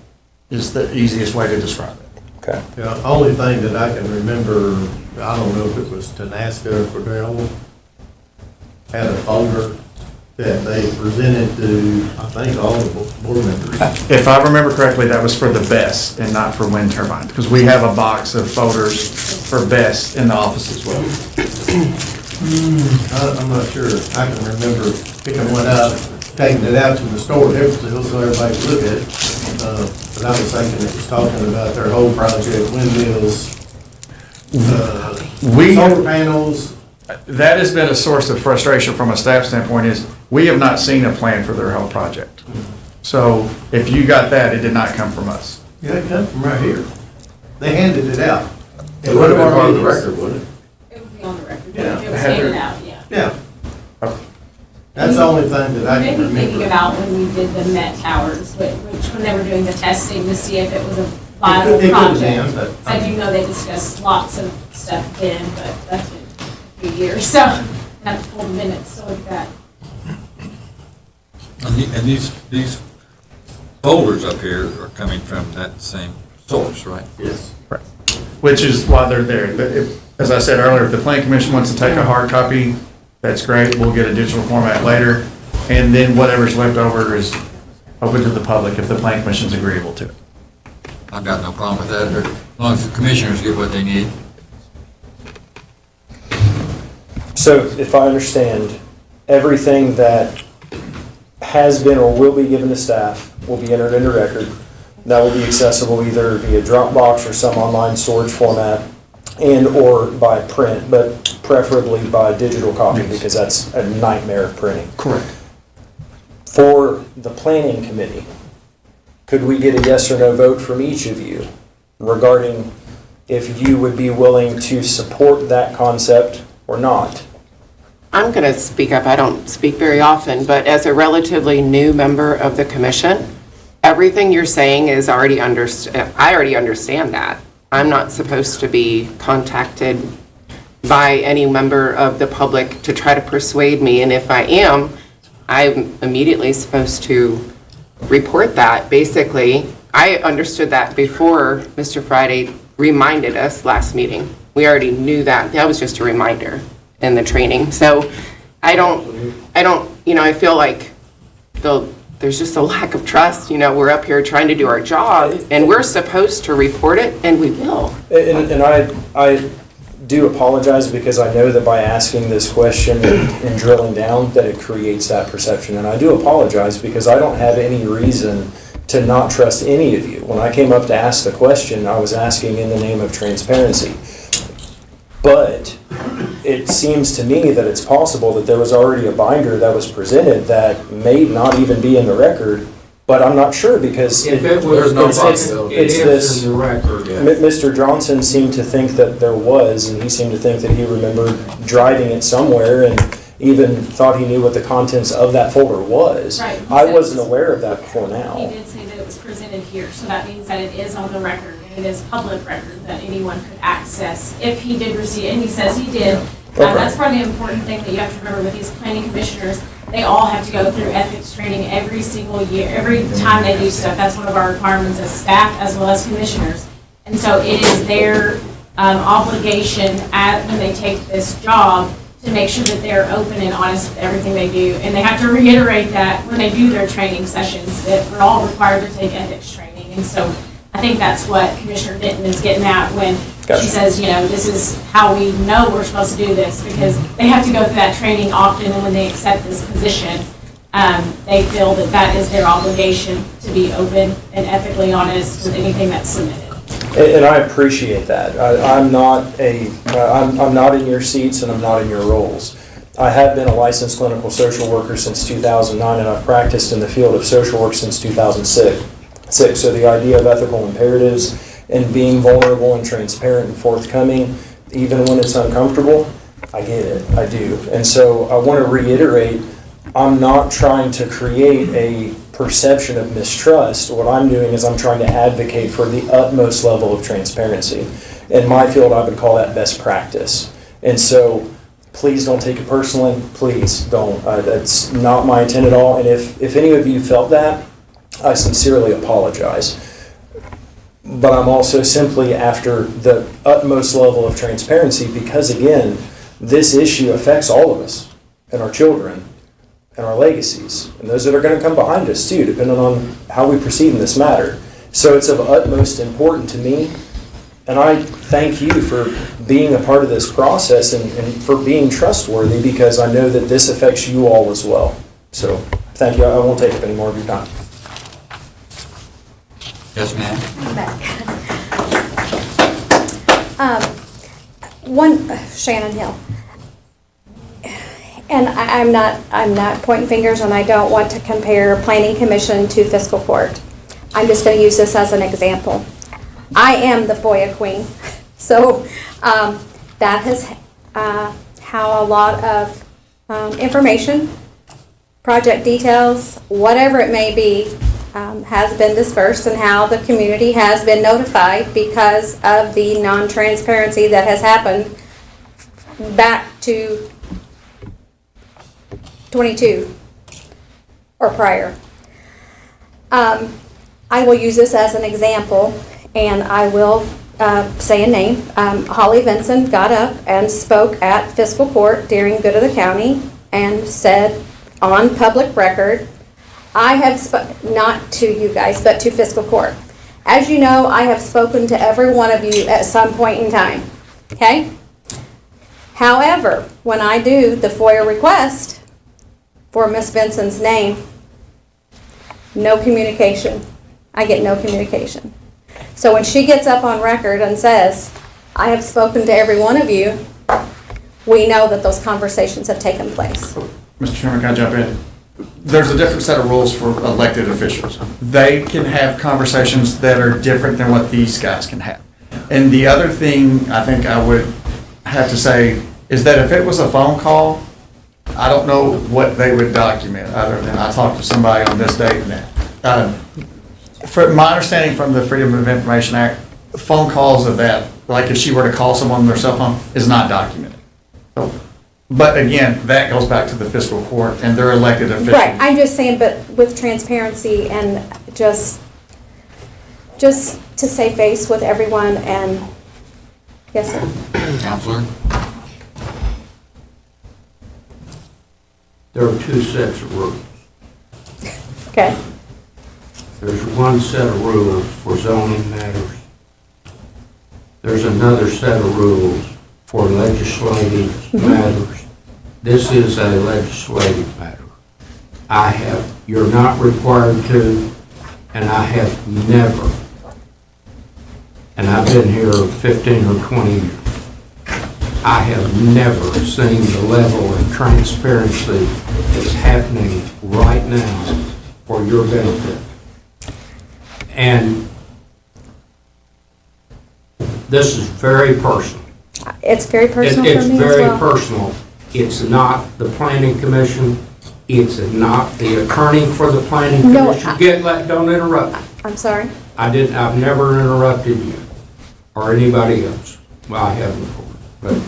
is the easiest way to describe it. Okay. The only thing that I can remember, I don't know if it was Tenasca or Cordell, had a folder that they presented to, I think, all the board members. If I remember correctly, that was for the BESS and not for wind turbines, because we have a box of folders for BESS in the office as well. I'm not sure. I can remember picking one up, taking it out to the store, so everybody could look at it. But I was thinking it was talking about their whole project, windmills, solar panels. That has been a source of frustration from a staff standpoint, is we have not seen a plan for their whole project. So if you got that, it did not come from us. Yeah, it come from right here. They handed it out. It would have been part of the record, wouldn't it? It would be on the record. Yeah. It was handed out, yeah. Yeah. That's the only thing that I can Maybe thinking remember. about when we did the Met Towers, which when they were doing the testing to see if it was a viable It could have project. been, but- I do know they discussed lots of stuff then, but that's been a few years, so I have to pull the minutes to look at that. And these folders up here are coming from that same source, right? Yes. Right. Which is why they're there. But as I said earlier, if the planning commission wants to take a hard copy, that's great. We'll get a digital format later. And then whatever's left over is open to the public if the planning commission's agreeable to it. I've got no problem with that, as long as the commissioners get what they need. So if I understand, everything that has been or will be given to staff will be entered into record. That will be accessible either via Dropbox or some online storage format and/or by print, but preferably by digital copy because that's a nightmare of printing. Correct. For the planning committee, could we get a yes or no vote from each of you regarding if you would be willing to support that concept or not? I'm going to speak up. I don't speak very often, but as a relatively new member of the commission, everything you're saying is already understood. I already understand that. I'm not supposed to be contacted by any member of the public to try to persuade me, and if I am, I'm immediately supposed to report that. Basically, I understood that before Mr. Friday reminded us last meeting. We already knew that. That was just a reminder in the training. So I don't, I feel like there's just a lack of trust. We're up here trying to do our job and we're supposed to report it and we will. And I do apologize because I know that by asking this question and drilling down that it creates that perception. And I do apologize because I don't have any reason to not trust any of you. When I came up to ask the question, I was asking in the name of transparency. But it seems to me that it's possible that there was already a binder that was presented that may not even be in the record, but I'm not sure because If it was, it's it this. is in the record. Mr. Johnson seemed to think that there was, and he seemed to think that he remembered driving it somewhere and even thought he knew what the contents of that folder was. Right, he I said wasn't aware of that before now. He did say that it was presented here, so that means that it is on the record, and it is public record that anyone could access if he did receive it, and he says he did. That's probably the important thing that you have to remember with these planning commissioners. They all have to go through ethics training every single year, every time they do stuff. That's one of our requirements as staff as well as commissioners. And so it is their obligation when they take this job to make sure that they're open and honest with everything they do. And they have to reiterate that when they do their training sessions, that we're all required to take ethics training. And so I think that's what Commissioner Denton is getting at when she says, this is how we know we're supposed to do this, because they have to go through that training often, and when they accept this position, they feel that that is their obligation to be open and ethically honest with anything that's submitted. And I appreciate that. I'm not in your seats and I'm not in your roles. I have been a licensed clinical social worker since 2009 and I've practiced in the field of social work since 2006. So the idea of ethical imperatives and being vulnerable and transparent and forthcoming, even when it's uncomfortable, I get it, I do. And so I want to reiterate, I'm not trying to create a perception of mistrust. What I'm doing is I'm trying to advocate for the utmost level of transparency. In my field, I would call that best practice. And so please don't take it personally. Please don't. That's not my intent at all. And if any of you felt that, I sincerely apologize. But I'm also simply after the utmost level of transparency because, again, this issue affects all of us and our children and our legacies and those that are going to come behind us too, depending on how we proceed in this matter. So it's of utmost importance to me, and I thank you for being a part of this process and for being trustworthy because I know that this affects you all as well. So thank you. I won't take up any more of your time. Yes, ma'am. I'm back. Shannon Hill. And I'm not pointing fingers, and I don't want to compare planning commission to fiscal court. I'm just going to use this as an example. I am the FOIA queen. So that is how a lot of information, project details, whatever it may be, has been dispersed and how the community has been notified because of the non-transparency that has happened back to 22 or prior. I will use this as an example, and I will say a name. Holly Vinson got up and spoke at fiscal court during Good of the County and said on public record, I have not to you guys, but to fiscal court. As you know, I have spoken to every one of you at some point in time, okay? However, when I do the FOIA request for Miss Vinson's name, no communication. I get no communication. So when she gets up on record and says, I have spoken to every one of you, we know that those conversations have taken place. Mr. Chairman, can I jump in? There's a different set of rules for elected officials. They can have conversations that are different than what these guys can have. And the other thing I think I would have to say is that if it was a phone call, I don't know what they would document other than I talked to somebody on this date and that. From my understanding from the Freedom of Information Act, phone calls of that, like if she were to call someone on their cell phone, is not documented. So, but again, that goes back to the fiscal court and their elected officials. Right, I'm just saying, but with transparency and just to save face with everyone and, yes, sir. Counselor? There are two sets of rules. Okay. There's one set of rules for zoning matters. There's another set of rules for legislative matters. This is a legislative matter. You're not required to, and I have never, and I've been here 15 or 20 years, I have never seen the level of transparency that's happening right now for your benefit. And this is very personal. It's very personal for me as well. It's very personal. It's not the planning commission. It's not the attorney for the planning commission. Don't interrupt me. I'm sorry. I've never interrupted you or anybody else. Well, I have before, but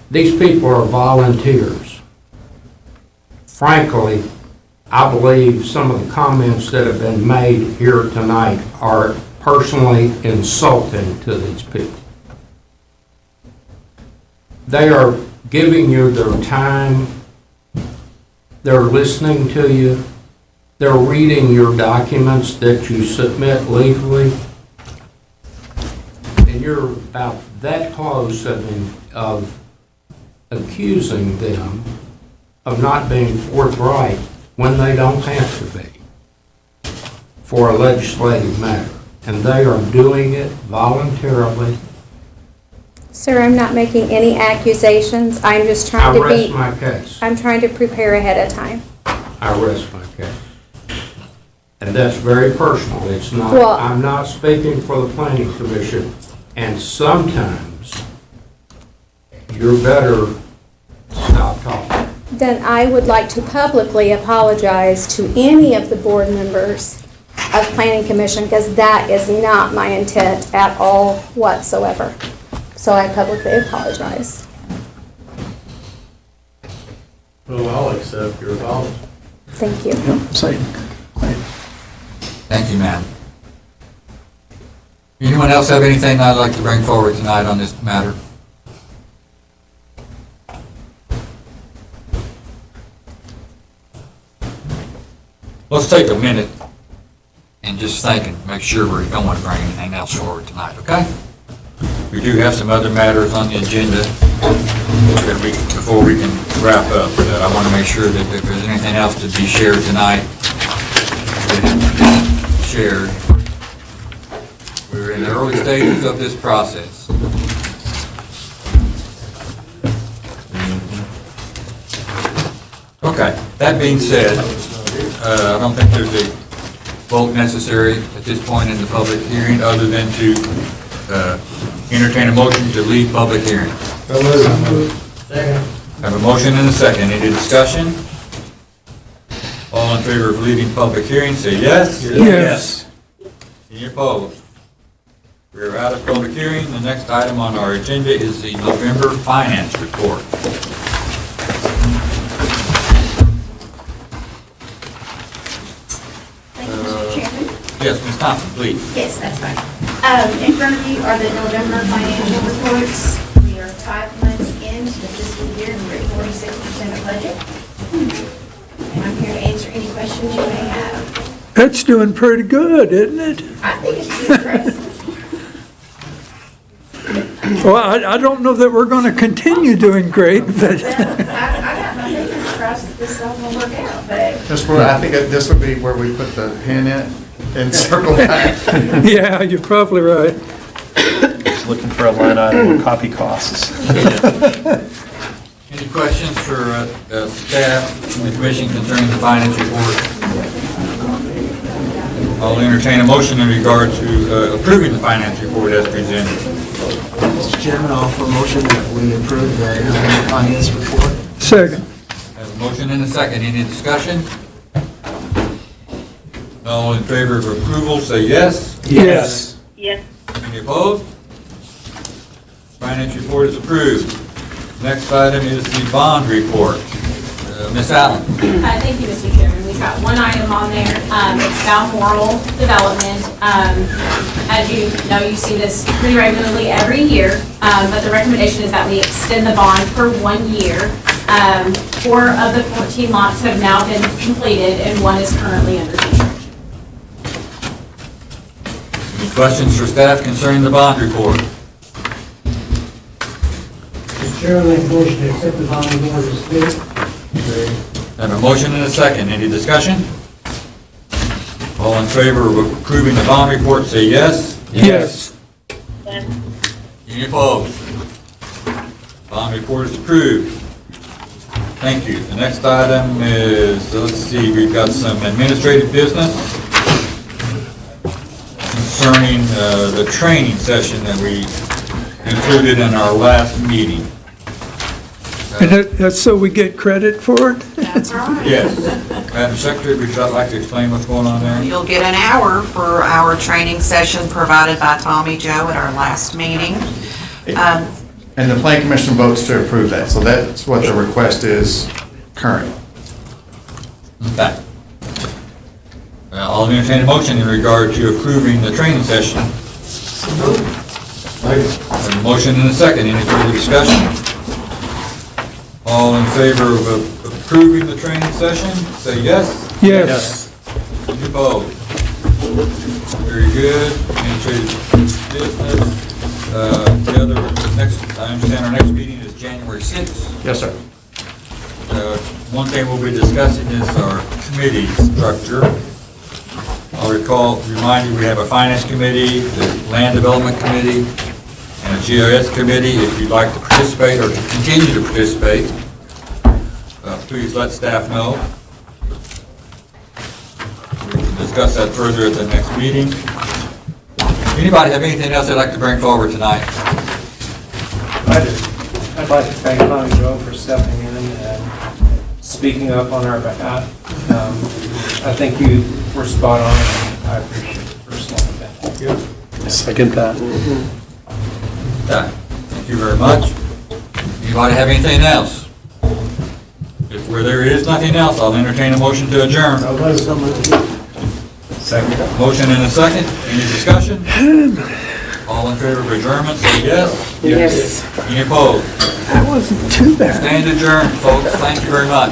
these people are volunteers. Frankly, I believe some of the comments that have been made here tonight are personally insulting to these people. They are giving you their time, they're listening to you, they're reading your documents that you submit legally, and you're about that close of accusing them of not being forthright when they don't have to be for a legislative matter. And they are doing it voluntarily. Sir, I'm not making any accusations. I'm just trying to be... I rest my case. I'm trying to prepare ahead of time. I rest my case. And that's very personal. It's not, Well, I'm not speaking for the planning commission, and sometimes you're better stop talking. Then I would like to publicly apologize to any of the board members of Planning Commission because that is not my intent at all whatsoever. So I publicly apologize. Well, I'll accept your apology. Thank you. Thank you, ma'am. Anyone else have anything I'd like to bring forward tonight on this matter? Let's take a minute and just think and make sure we don't want to bring anything else forward tonight, okay? We do have some other matters on the agenda before we can wrap up. But I want to make sure that if there's anything else to be shared tonight, shared. We're in the early stages of this process. Okay, that being said, I don't think there's vote necessary at this point in the public hearing, other than to entertain a motion to leave public hearing. Second. Have a motion and a second. Any discussion? All in favor of leaving public hearing, say yes. Yes. Any opposed? We're out of public hearing. The next item on our agenda is the November finance report. Thank you, Mr. Chairman. Yes, Ms. Thompson, please. Yes, that's fine. In front of you are the November financial reports. We are 5 months into the fiscal year, and we're at 46% of budget. And I'm here to answer any questions you may have. That's doing pretty good, isn't it? I think it's impressive. Well, I don't know that we're going to continue doing great, but I got my fingers crossed that this all will work out, but I think this would be where we put the pin in and circle back. yeah, you're probably right. Just looking for a line item on copy costs. Any questions for staff and the commission concerning the finance report? I'll entertain a motion in regard to approving the finance report as presented. Mr. Chairman, I'll offer a motion that we approve the November finance report. Second. Have a motion and a second. Any discussion? All in favor of approval, say yes. Yes. yes. Any opposed? Finance report is approved. Next item is the bond report. Ms. Allen. Thank you, Mr. Chairman. We've got one item on there. It's Balmoral Development. As you know, you see this pretty regularly every year, but the recommendation is that we extend the bond for 1 year. 4 of the 14 lots have now been completed, and 1 is currently under construction. Any questions for staff concerning the bond report? Mr. Chairman, I make a motion to accept the bond report as submitted. Have a motion and a second. Any discussion? All in favor of approving the bond report, say yes. Yes. Any opposed? Bond report is approved. Thank you. The next item is, let's see, we've got some administrative business concerning the training session that we included in our last meeting. And that's so we get credit for it? That's right. Yes. Madam Secretary, would you like to explain what's going on there? You'll get an hour for our training session provided by Tommy Joe at our last meeting. And the Plan Commission votes to approve that, so that's what the request is current. Okay. I'll entertain a motion in regard to approving the training session. Have a motion and a second. Any further discussion? All in favor of approving the training session, say yes. Yes. Any opposed? Very good. Administrative business. I understand our next meeting is January 6th. Yes, sir. One thing we'll be discussing is our committee structure. I'll remind you, we have a finance committee, the land development committee, and a GIS committee. If you'd like to participate or to continue to participate, please let staff know. We can discuss that further at the next meeting. Anybody have anything else they'd like to bring forward tonight? I'd like to thank Tommy Joe for stepping in and speaking up on our behalf. I think you were spot on, and I appreciate it personally. Thank you. Second that. Okay. Thank you very much. Anybody have anything else? If where there is nothing else, I'll entertain a motion to adjourn. Second. Motion and a second. Any discussion? All in favor of adjournment, say yes. Yes. Any opposed? That wasn't too bad. Stand adjourned, folks. Thank you very much.